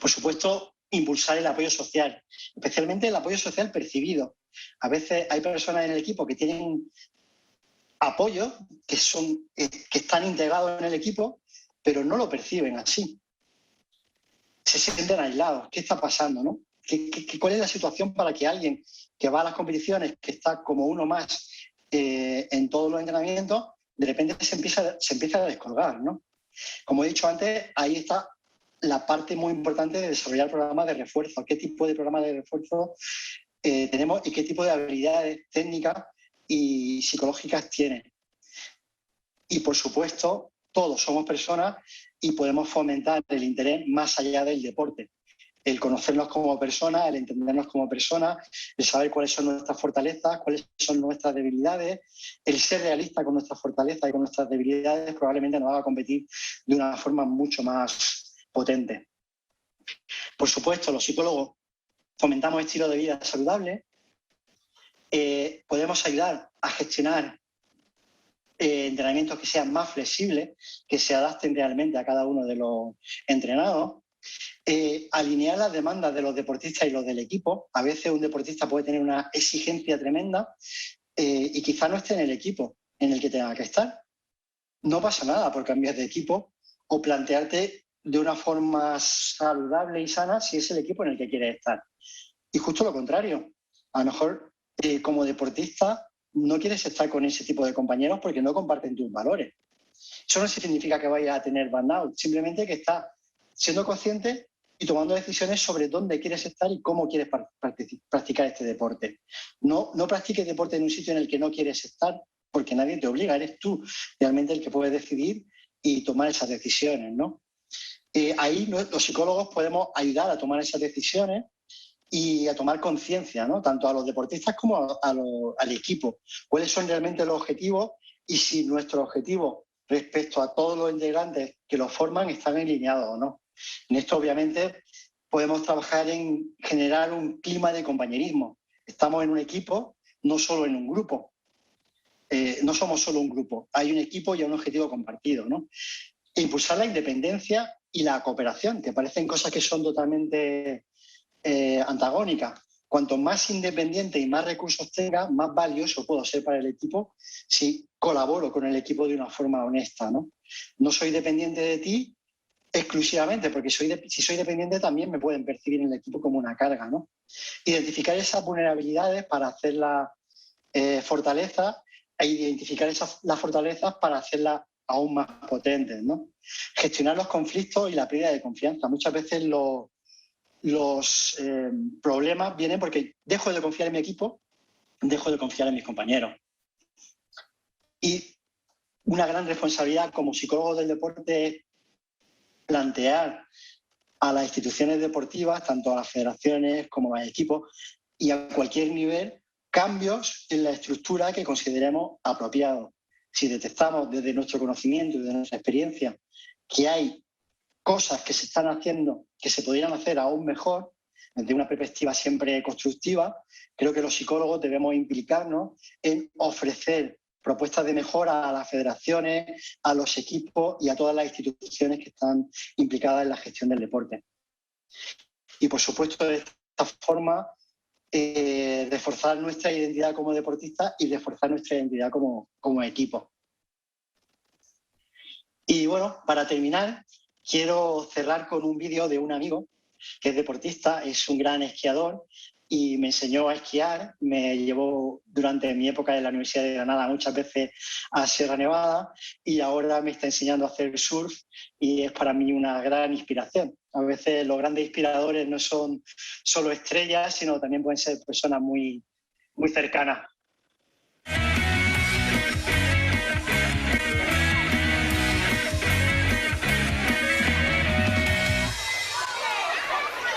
Por supuesto, impulsar el apoyo social, especialmente el apoyo social percibido. A veces hay personas en el equipo que tienen apoyo, que están integrados en el equipo, pero no lo perciben así. Se sienten aislados. ¿Qué está pasando, no? ¿Cuál es la situación para que alguien que va a las competiciones, que está como uno más en todos los entrenamientos, de repente se empieza a descolgar, ¿no? Como he dicho antes, ahí está la parte muy importante de desarrollar programas de refuerzo. ¿Qué tipo de programas de refuerzo tenemos y qué tipo de habilidades técnicas y psicológicas tiene? Y, por supuesto, todos somos personas y podemos fomentar el interés más allá del deporte. El conocernos como personas, el entendernos como personas, el saber cuáles son nuestras fortalezas, cuáles son nuestras debilidades, el ser realista con nuestras fortalezas y con nuestras debilidades probablemente nos haga competir de una forma mucho más potente. Por supuesto, los psicólogos fomentamos estilos de vida saludables, podemos ayudar a gestionar entrenamientos que sean más flexibles, que se adapten realmente a cada uno de los entrenados, alinear las demandas de los deportistas y los del equipo. A veces un deportista puede tener una exigencia tremenda y quizá no esté en el equipo en el que tenga que estar. No pasa nada por cambiar de equipo o plantearte de una forma saludable y sana si es el equipo en el que quieres estar. Y justo lo contrario, a lo mejor como deportista no quieres estar con ese tipo de compañeros porque no comparten tus valores. Eso no significa que vayas a tener burnout, simplemente que estás siendo consciente y tomando decisiones sobre dónde quieres estar y cómo quieres practicar este deporte. No practiques deporte en un sitio en el que no quieres estar porque nadie te obliga, eres tú realmente el que puedes decidir y tomar esas decisiones, ¿no? Ahí los psicólogos podemos ayudar a tomar esas decisiones y a tomar conciencia, ¿no? Tanto a los deportistas como al equipo. ¿Cuáles son realmente los objetivos? Y si nuestros objetivos respecto a todos los integrantes que los forman están alineados o no. En esto, obviamente, podemos trabajar en generar un clima de compañerismo. Estamos en un equipo, no solo en un grupo. No somos solo un grupo. Hay un equipo y un objetivo compartido, ¿no? E impulsar la independencia y la cooperación, que parecen cosas que son totalmente antagónicas. Cuanto más independiente y más recursos tenga, más valioso puedo ser para el equipo si colaboro con el equipo de una forma honesta, ¿no? No soy dependiente de ti exclusivamente, porque si soy dependiente también me pueden percibir en el equipo como una carga, ¿no? Identificar esas vulnerabilidades para hacer las fortalezas e identificar las fortalezas para hacerlas aún más potentes, ¿no? Gestionar los conflictos y la pérdida de confianza. Muchas veces los problemas vienen porque dejo de confiar en mi equipo, dejo de confiar en mis compañeros. Y una gran responsabilidad como psicólogo del deporte es plantear a las instituciones deportivas, tanto a las federaciones como a los equipos y a cualquier nivel, cambios en la estructura que consideremos apropiados. Si detectamos desde nuestro conocimiento y desde nuestra experiencia que hay cosas que se están haciendo que se podrían hacer aún mejor, desde una perspectiva siempre constructiva, creo que los psicólogos debemos implicarnos en ofrecer propuestas de mejora a las federaciones, a los equipos y a todas las instituciones que están implicadas en la gestión del deporte. Y, por supuesto, de esta forma, reforzar nuestra identidad como deportistas y reforzar nuestra identidad como equipo. Y, bueno, para terminar, quiero cerrar con un vídeo de un amigo que es deportista, es un gran esquiador y me enseñó a esquiar, me llevó durante mi época en la Universidad de Granada muchas veces a Sierra Nevada y ahora me está enseñando a hacer surf y es para mí una gran inspiración. A veces los grandes inspiradores no son solo estrellas, sino también pueden ser personas muy, muy cercanas.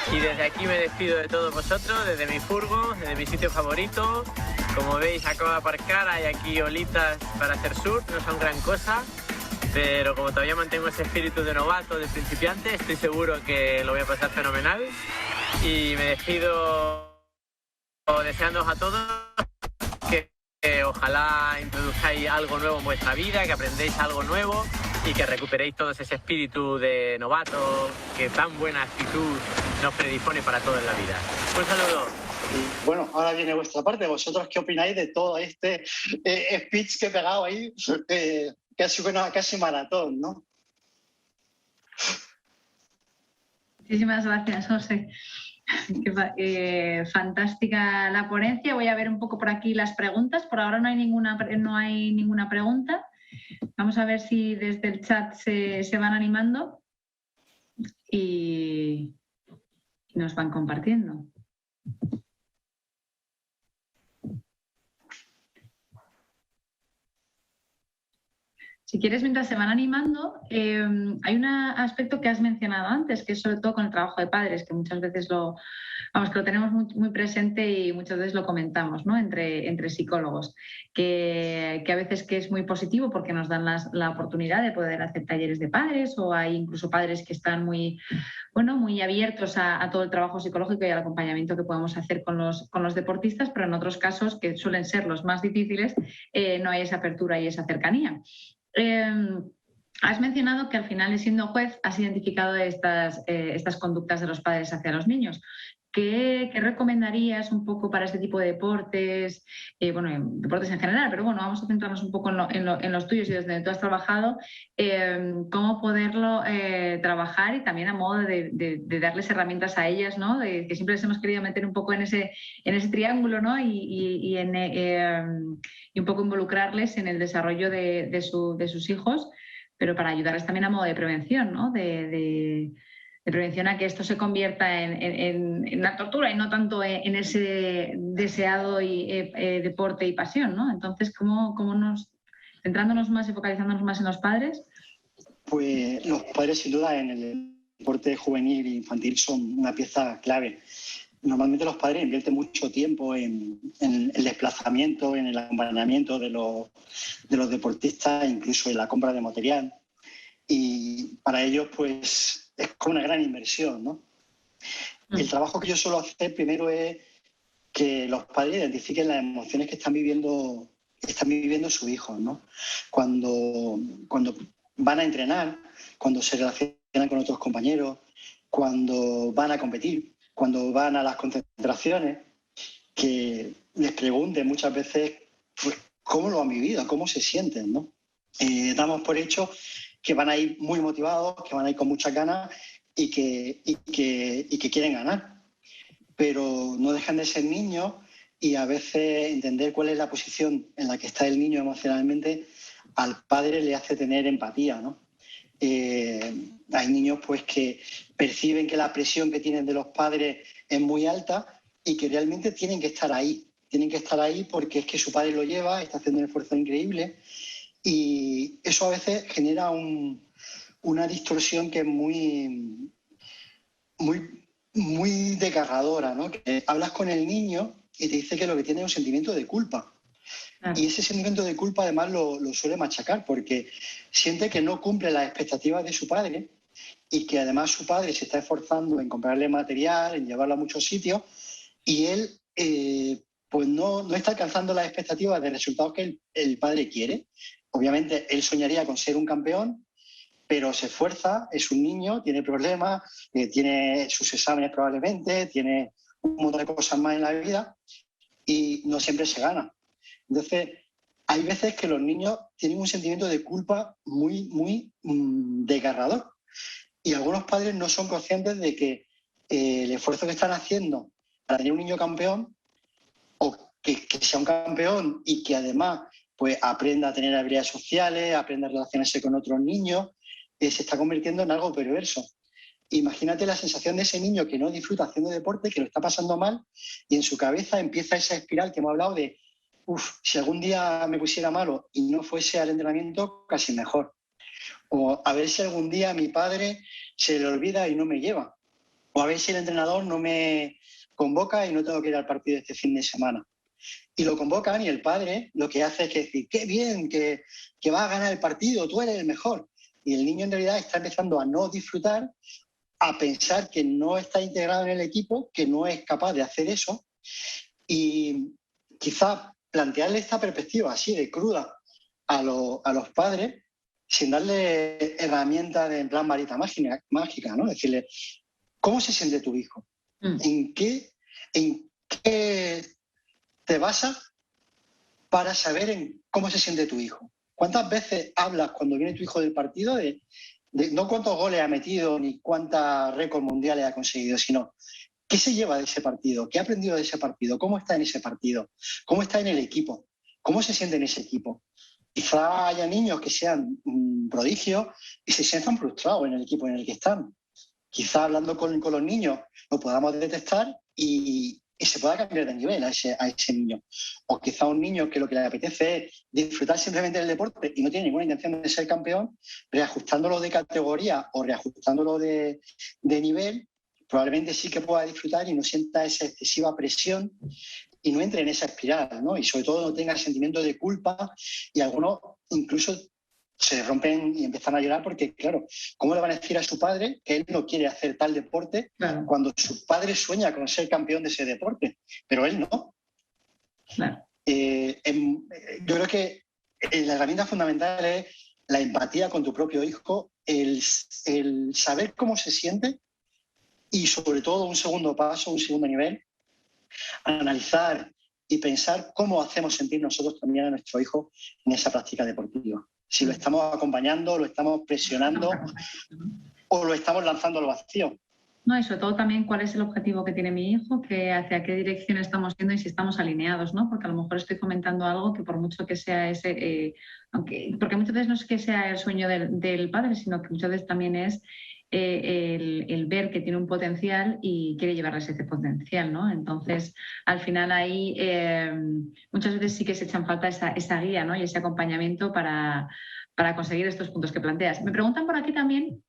Y desde aquí me despido de todos vosotros, desde mi furgo, desde mi sitio favorito. Como veis, acabo de aparcar, hay aquí olitas para hacer surf, no son gran cosa, pero como todavía mantengo ese espíritu de novato, de principiante, estoy seguro que lo voy a pasar fenomenal. Y me despido deseándoos a todos que ojalá introduzcáis algo nuevo en vuestra vida, que aprendéis algo nuevo y que recuperéis todo ese espíritu de novato que tan buena actitud nos predispone para todo en la vida. Un saludo. Bueno, ahora viene vuestra parte. ¿Vosotros qué opináis de todo este speech que he pegado ahí? Casi maratón, ¿no? Muchísimas gracias, José. Fantástica la ponencia. Voy a ver un poco por aquí las preguntas. Por ahora no hay ninguna pregunta. Vamos a ver si desde el chat se van animando y nos van compartiendo. Si quieres, mientras se van animando, hay un aspecto que has mencionado antes, que es sobre todo con el trabajo de padres, que muchas veces que lo tenemos muy presente y muchas veces lo comentamos, ¿no? entre psicólogos, que a veces que es muy positivo porque nos dan la oportunidad de poder hacer talleres de padres, o hay incluso padres que están muy abiertos a todo el trabajo psicológico y al acompañamiento que podemos hacer con los deportistas, pero en otros casos, que suelen ser los más difíciles, no hay esa apertura y esa cercanía. Has mencionado que al final, siendo juez, has identificado estas conductas de los padres hacia los niños. ¿Qué recomendarías un poco para este tipo de deportes? En deportes en general, pero bueno, vamos a centrarnos un poco en los tuyos y desde tú has trabajado. ¿Cómo poderlo trabajar y también a modo de darles herramientas a ellas, ¿no? Que siempre les hemos querido meter un poco en ese triángulo, ¿no? Y un poco involucrarles en el desarrollo de sus hijos, pero para ayudarles también a modo de prevención, ¿no? De prevención a que esto se convierta en la tortura y no tanto en ese deseado deporte y pasión, ¿no? Entonces, ¿cómo centrándonos más y focalizándonos más en los padres? Pues los padres, sin duda, en el deporte juvenil e infantil son una pieza clave. Normalmente los padres invierten mucho tiempo en el desplazamiento, en el acompañamiento de los deportistas, incluso en la compra de material. Y para ellos, pues, es como una gran inversión, ¿no? El trabajo que yo suelo hacer primero es que los padres identifiquen las emociones que están viviendo sus hijos, ¿no? Cuando van a entrenar, cuando se relacionan relacionan con otros compañeros, cuando van a competir, cuando van a las concentraciones, que les pregunten muchas veces pues, cómo lo han vivido, cómo se sienten, ¿no? Damos por hecho que van a ir muy motivados, que van a ir con muchas ganas y que quieren ganar. Pero no dejan de ser niños y a veces entender cuál es la posición en la que está el niño emocionalmente al padre le hace tener empatía, ¿no? Hay niños pues, que perciben que la presión que tienen de los padres es muy alta y que realmente tienen que estar ahí. Tienen que estar ahí porque es que su padre lo lleva, está haciendo un esfuerzo increíble y eso a veces genera una distorsión que es muy desgarradora, ¿no? Que hablas con el niño y te dice que lo que tiene es un sentimiento de culpa. Y ese sentimiento de culpa además lo suele machacar porque siente que no cumple las expectativas de su padre y que además su padre se está esforzando en comprarle material, en llevarlo a muchos sitios y él pues no está alcanzando las expectativas de resultados que el padre quiere. Obviamente él soñaría con ser un campeón, pero se esfuerza, es un niño, tiene problemas, tiene sus exámenes probablemente, tiene un montón de cosas más en la vida y no siempre se gana. Entonces, hay veces que los niños tienen un sentimiento de culpa muy desgarrador y algunos padres no son conscientes de que el esfuerzo que están haciendo para tener un niño campeón o que sea un campeón y que además pues, aprenda a tener habilidades sociales, aprenda a relacionarse con otros niños, se está convirtiendo en algo perverso. Imagínate la sensación de ese niño que no disfruta haciendo deporte, que lo está pasando mal y en su cabeza empieza esa espiral que hemos hablado de si algún día me pusiera malo y no fuese al entrenamiento, casi mejor. O a ver si algún día mi padre se le olvida y no me lleva. O a ver si el entrenador no me convoca y no tengo que ir al partido este fin de semana. Y lo convocan y el padre lo que hace es decir, qué bien, que va a ganar el partido, tú eres el mejor. Y el niño en realidad está empezando a no disfrutar, a pensar que no está integrado en el equipo, que no es capaz de hacer eso. Y quizá plantearle esta perspectiva así de cruda a los padres sin darle herramientas en plan varita mágica, ¿no? Decirle, ¿cómo se siente tu hijo? ¿En qué te basas para saber cómo se siente tu hijo? ¿Cuántas veces hablas cuando viene tu hijo del partido de no cuántos goles ha metido ni cuántas récords mundiales ha conseguido, sino qué se lleva de ese partido, qué ha aprendido de ese partido, cómo está en ese partido, cómo está en el equipo, cómo se siente en ese equipo? Quizá haya niños que sean prodigios y se sientan frustrados en el equipo en el que están. Quizá hablando con los niños lo podamos detectar y se pueda cambiar de nivel a ese niño. O quizá un niño que lo que le apetece es disfrutar simplemente del deporte y no tiene ninguna intención de ser campeón, reajustándolo de categoría o reajustándolo de nivel, probablemente sí que pueda disfrutar y no sienta esa excesiva presión y no entre en esa espiral, ¿no? Y sobre todo no tenga sentimiento de culpa y algunos incluso se rompen y empiezan a llorar porque, claro, ¿cómo le van a decir a su padre que él no quiere hacer tal deporte cuando su padre sueña con ser campeón de ese deporte? Pero él no. Claro. Yo creo que la herramienta fundamental es la empatía con tu propio hijo, el saber cómo se siente y, sobre todo, un segundo paso, un segundo nivel, analizar y pensar cómo hacemos sentir nosotros también a nuestro hijo en esa práctica deportiva. Si lo estamos acompañando, lo estamos presionando o lo estamos lanzando al vacío. No, y sobre todo también cuál es el objetivo que tiene mi hijo, hacia qué dirección estamos yendo y si estamos alineados, ¿no? Porque a lo mejor estoy comentando algo que por mucho que sea ese, porque muchas veces no es que sea el sueño del padre, sino que muchas veces también es el ver que tiene un potencial y quiere llevarle ese potencial, ¿no? Entonces, al final ahí muchas veces sí que se echan falta esa guía, ¿no? Y ese acompañamiento para conseguir estos puntos que planteas. Me preguntan por aquí también,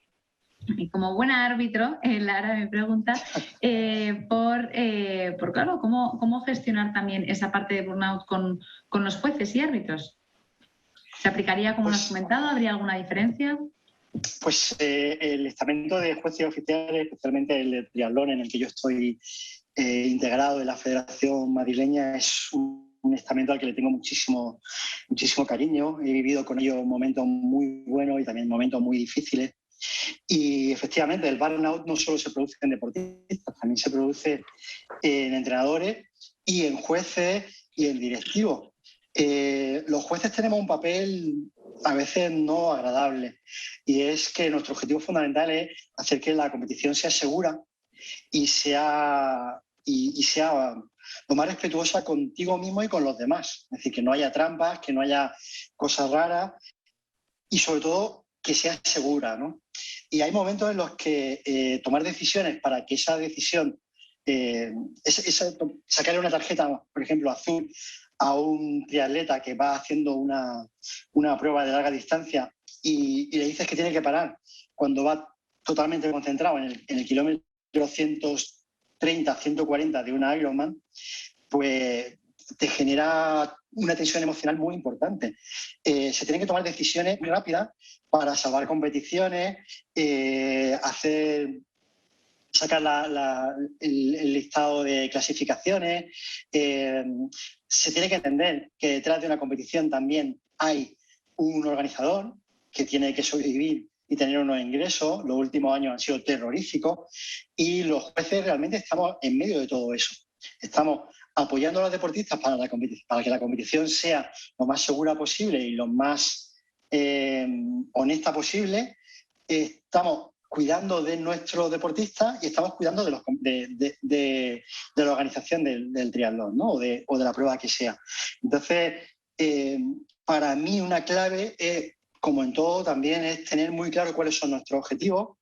y como buena árbitro, Lara me pregunta por claro, cómo gestionar también esa parte de burnout con los jueces y árbitros. ¿Se aplicaría como has comentado? ¿Habría alguna diferencia? Pues el estamento de jueces y oficiales, especialmente el de triatlón en el que yo estoy integrado en la Federación Madrileña, es un estamento al que le tengo muchísimo cariño. He vivido con ellos momentos muy buenos y también momentos muy difíciles. Y efectivamente el burnout no solo se produce en deportistas, también se produce en entrenadores y en jueces y en directivos. Los jueces tenemos un papel a veces no agradable, y es que nuestro objetivo fundamental es hacer que la competición sea segura y sea lo más respetuosa contigo mismo y con los demás. Es decir, que no haya trampas, que no haya cosas raras y sobre todo que sea segura, ¿no? Y hay momentos en los que tomar decisiones para que esa decisión, sacarle una tarjeta, por ejemplo, azul a un triatleta que va haciendo una prueba de larga distancia y le dices que tiene que parar cuando va totalmente concentrado en el kilómetro 130, 140 de una Ironman, pues te genera una tensión emocional muy importante. Se tienen que tomar decisiones muy rápidas para salvar competiciones, sacar el listado de clasificaciones. Se tiene que entender que detrás de una competición también hay un organizador que tiene que sobrevivir y tener unos ingresos. Los últimos años han sido terroríficos y los jueces realmente estamos en medio de todo eso. Estamos apoyando a los deportistas para que la competición sea lo más segura posible y lo más honesta posible. Estamos cuidando de nuestros deportistas y estamos cuidando de la organización del triatlón, ¿no? o de la prueba que sea. Entonces, para mí una clave es, como en todo, también es tener muy claro cuáles son nuestros objetivos.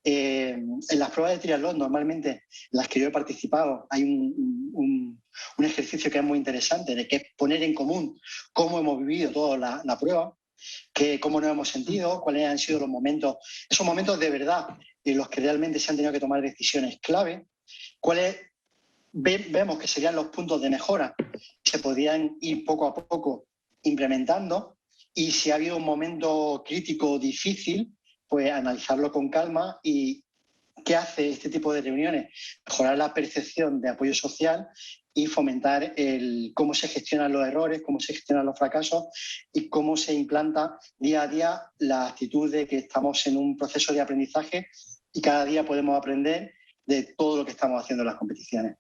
En las pruebas de triatlón, normalmente en las que yo he participado, hay un ejercicio que es muy interesante, que es poner en común cómo hemos vivido toda la prueba, cómo nos hemos sentido, cuáles han sido esos momentos de verdad en los que realmente se han tenido que tomar decisiones clave, cuáles vemos que serían los puntos de mejora que se podían ir poco a poco implementando, y si ha habido un momento crítico difícil, pues analizarlo con calma. ¿Y qué hace este tipo de reuniones? Mejorar la percepción de apoyo social y fomentar cómo se gestionan los errores, cómo se gestionan los fracasos y cómo se implanta día a día la actitud de que estamos en un proceso de aprendizaje y cada día podemos aprender de todo lo que estamos haciendo en las competiciones.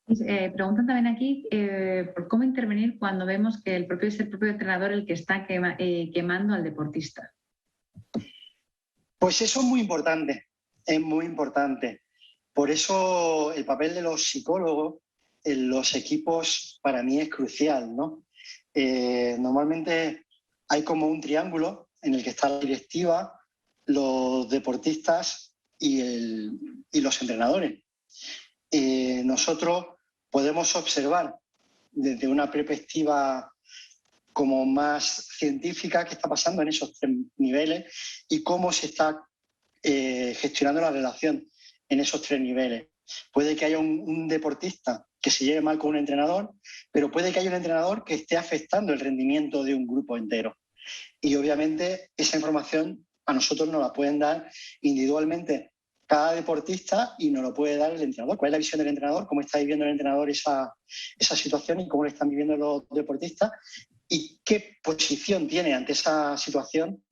Preguntan también aquí por cómo intervenir cuando vemos que es el propio entrenador el que está quemando al deportista. Pues eso es muy importante, es muy importante. Por eso el papel de los psicólogos en los equipos para mí es crucial, ¿no? Normalmente hay como un triángulo en el que está la directiva, los deportistas y los entrenadores. Nosotros podemos observar desde una perspectiva como más científica qué está pasando en esos tres niveles y cómo se está gestionando la relación en esos tres niveles. Puede que haya un deportista que se lleve mal con un entrenador, pero puede que haya un entrenador que esté afectando el rendimiento de un grupo entero. Y obviamente esa información a nosotros nos la pueden dar individualmente cada deportista y nos lo puede dar el entrenador. ¿Cuál es la visión del entrenador? ¿Cómo está viviendo el entrenador esa situación y cómo lo están viviendo los deportistas? ¿Y qué posición tiene ante esa situación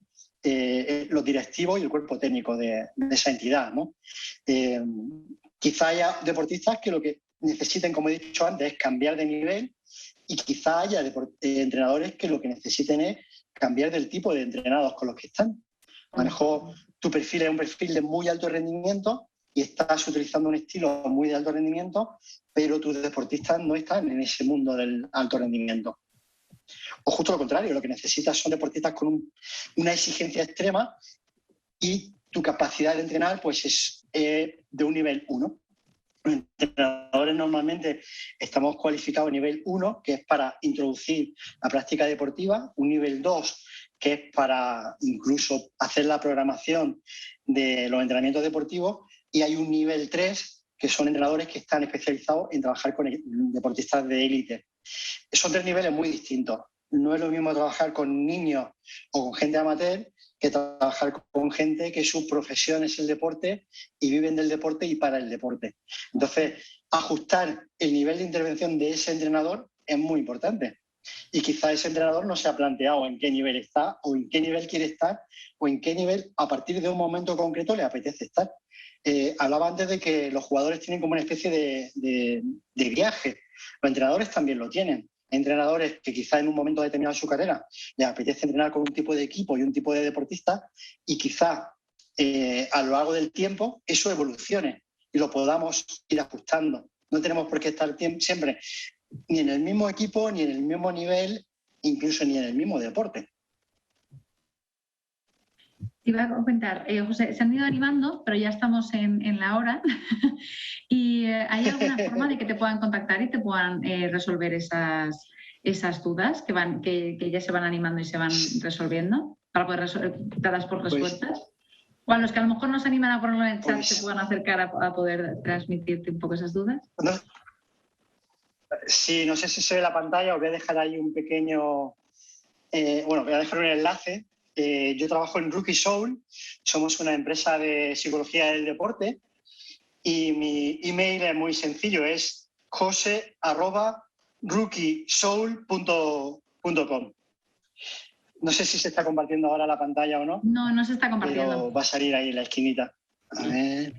los directivos y el cuerpo técnico de esa entidad, ¿no? Quizá haya deportistas que lo que necesiten, como he dicho antes, es cambiar de nivel, y quizá haya entrenadores que lo que necesiten es cambiar del tipo de entrenados con los que están. A lo mejor tu perfil es un perfil de muy alto rendimiento y estás utilizando un estilo muy de alto rendimiento, pero tus deportistas no están en ese mundo del alto rendimiento. O justo lo contrario, lo que necesitas son deportistas con una exigencia extrema y tu capacidad de entrenar pues es de un nivel 1. Los entrenadores normalmente estamos cualificados a nivel 1, que es para introducir la práctica deportiva, un nivel 2, que es para incluso hacer la programación de los entrenamientos deportivos, y hay un nivel 3, que son entrenadores que están especializados en trabajar con deportistas de élite. Son tres niveles muy distintos. No es lo mismo trabajar con niños o con gente amateur que trabajar con gente que su profesión es el deporte y viven del deporte y para el deporte. Entonces, ajustar el nivel de intervención de ese entrenador es muy importante, Y quizá ese entrenador no se ha planteado en qué nivel está, o en qué nivel quiere estar, o en qué nivel a partir de un momento concreto le apetece estar. Hablaba antes de que los jugadores tienen como una especie de viaje. Los entrenadores también lo tienen. Hay entrenadores que quizá en un momento determinado de su carrera les apetece entrenar con un tipo de equipo y un tipo de deportista, y quizá a lo largo del tiempo eso evolucione y lo podamos ir ajustando. No tenemos por qué estar siempre ni en el mismo equipo, ni en el mismo nivel, incluso ni en el mismo deporte. Te iba a comentar, José, se han ido animando, pero ya estamos en la hora. ¿Y hay alguna forma de que te puedan contactar y te puedan resolver esas dudas que ya se van animando y se van resolviendo para poder darlas por resueltas? O a los que a lo mejor no se animan a ponerlo en el chat, se puedan acercar a poder transmitirte un poco esas dudas. Sí, no sé si se ve la pantalla, os voy a dejar ahí un pequeño... voy a dejar un enlace. Yo trabajo en Rookie Soul, somos una empresa de psicología del deporte, y mi email es muy sencillo, es jose@rookiesoul.com. No sé si se está compartiendo ahora la pantalla o no. No, no se está compartiendo. Pero va a salir ahí en la esquinita. A ver.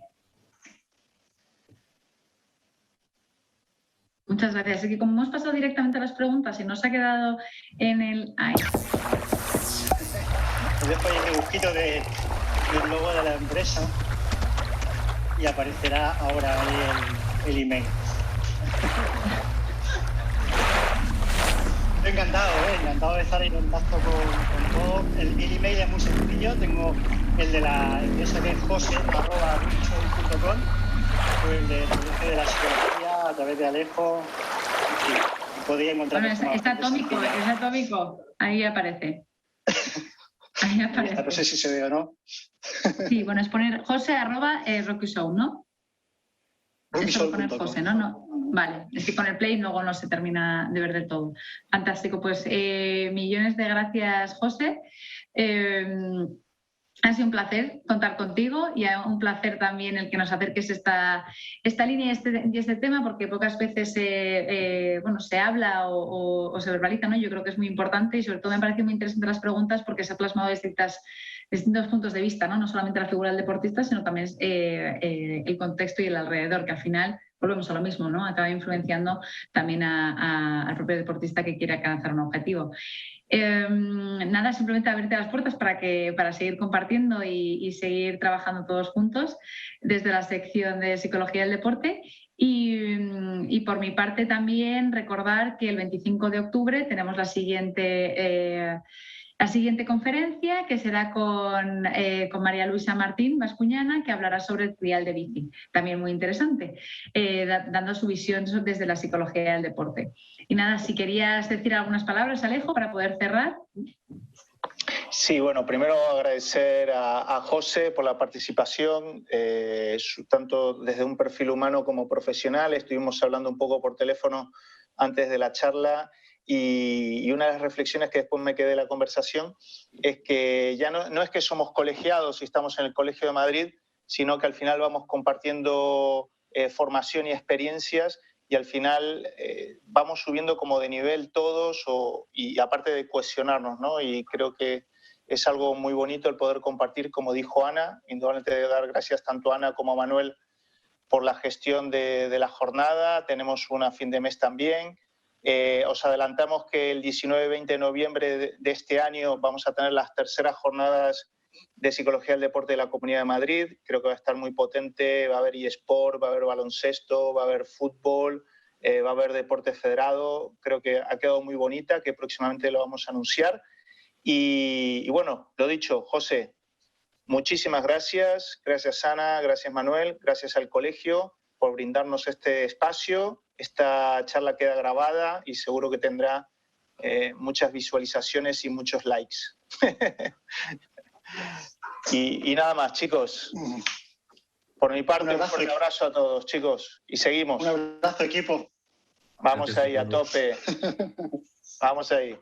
Muchas gracias. Es que como hemos pasado directamente a las preguntas y nos ha quedado en el... Ay. Os dejo ahí el dibujito del logo de la empresa y aparecerá ahora ahí el email. Estoy encantado de estar en contacto con todo. El email es muy sencillo, tengo el de la empresa que es jose@rookiesoul.com, el de la psicología a través de Alejo. Sí, podría encontrar. Bueno, es atómico, ahí aparece. Ahí aparece. No sé si se ve o no. Sí, bueno, es poner jose@rookiesoul, ¿no? Es solo poner José, ¿no? Vale, es que con el play luego no se termina de ver del todo. Fantástico, pues millones de gracias, José. Ha sido un placer contar contigo y un placer también el que nos acerques esta línea y este tema, porque pocas veces se habla o se verbaliza, ¿no? Yo creo que es muy importante y sobre todo me pareció muy interesante las preguntas porque se ha plasmado distintos puntos de vista, ¿no? No solamente la figura del deportista, sino también el contexto y el alrededor, que al final volvemos a lo mismo, ¿no? Acaba influenciando también al propio deportista que quiere alcanzar un objetivo. Nada, simplemente abrirte las puertas para seguir compartiendo y seguir trabajando todos juntos desde la sección de Psicología del Deporte. Y por mi parte también recordar que el 25 de octubre tenemos la siguiente conferencia, que será con María Luisa Martín Bascuñana, que hablará sobre el trial de bici, también muy interesante, dando su visión desde la psicología del deporte. Y nada, si querías decir algunas palabras, Alejo, para poder cerrar. Sí, bueno, primero agradecer a José por la participación, tanto desde un perfil humano como profesional. Estuvimos hablando un poco por teléfono antes de la charla. Y una de las reflexiones que después me quedé de la conversación es que ya no es que somos colegiados y estamos en el Colegio de Madrid, sino que al final vamos compartiendo formación y experiencias y al final vamos subiendo como de nivel todos y aparte de cohesionarnos, ¿no? Y creo que es algo muy bonito el poder compartir, como dijo Ana, indudablemente de dar gracias tanto a Ana como a Manuel por la gestión de la jornada. Tenemos una a fin de mes también. Os adelantamos que el 19 y 20 de noviembre de este año vamos a tener las terceras jornadas de Psicología del Deporte de la Comunidad de Madrid. Creo que va a estar muy potente, va a haber eSport, va a haber baloncesto, va a haber fútbol, va a haber deporte federado. Creo que ha quedado muy bonita, que próximamente lo vamos a anunciar. Y bueno, lo dicho, José, muchísimas gracias. Gracias Ana, gracias Manuel, gracias al colegio por brindarnos este espacio. Esta charla queda grabada y seguro que tendrá muchas visualizaciones y muchos likes. y nada más, chicos. Por mi parte, un fuerte abrazo a todos, chicos. Y seguimos. Un abrazo, equipo. Vamos ahí, a tope. Vamos ahí.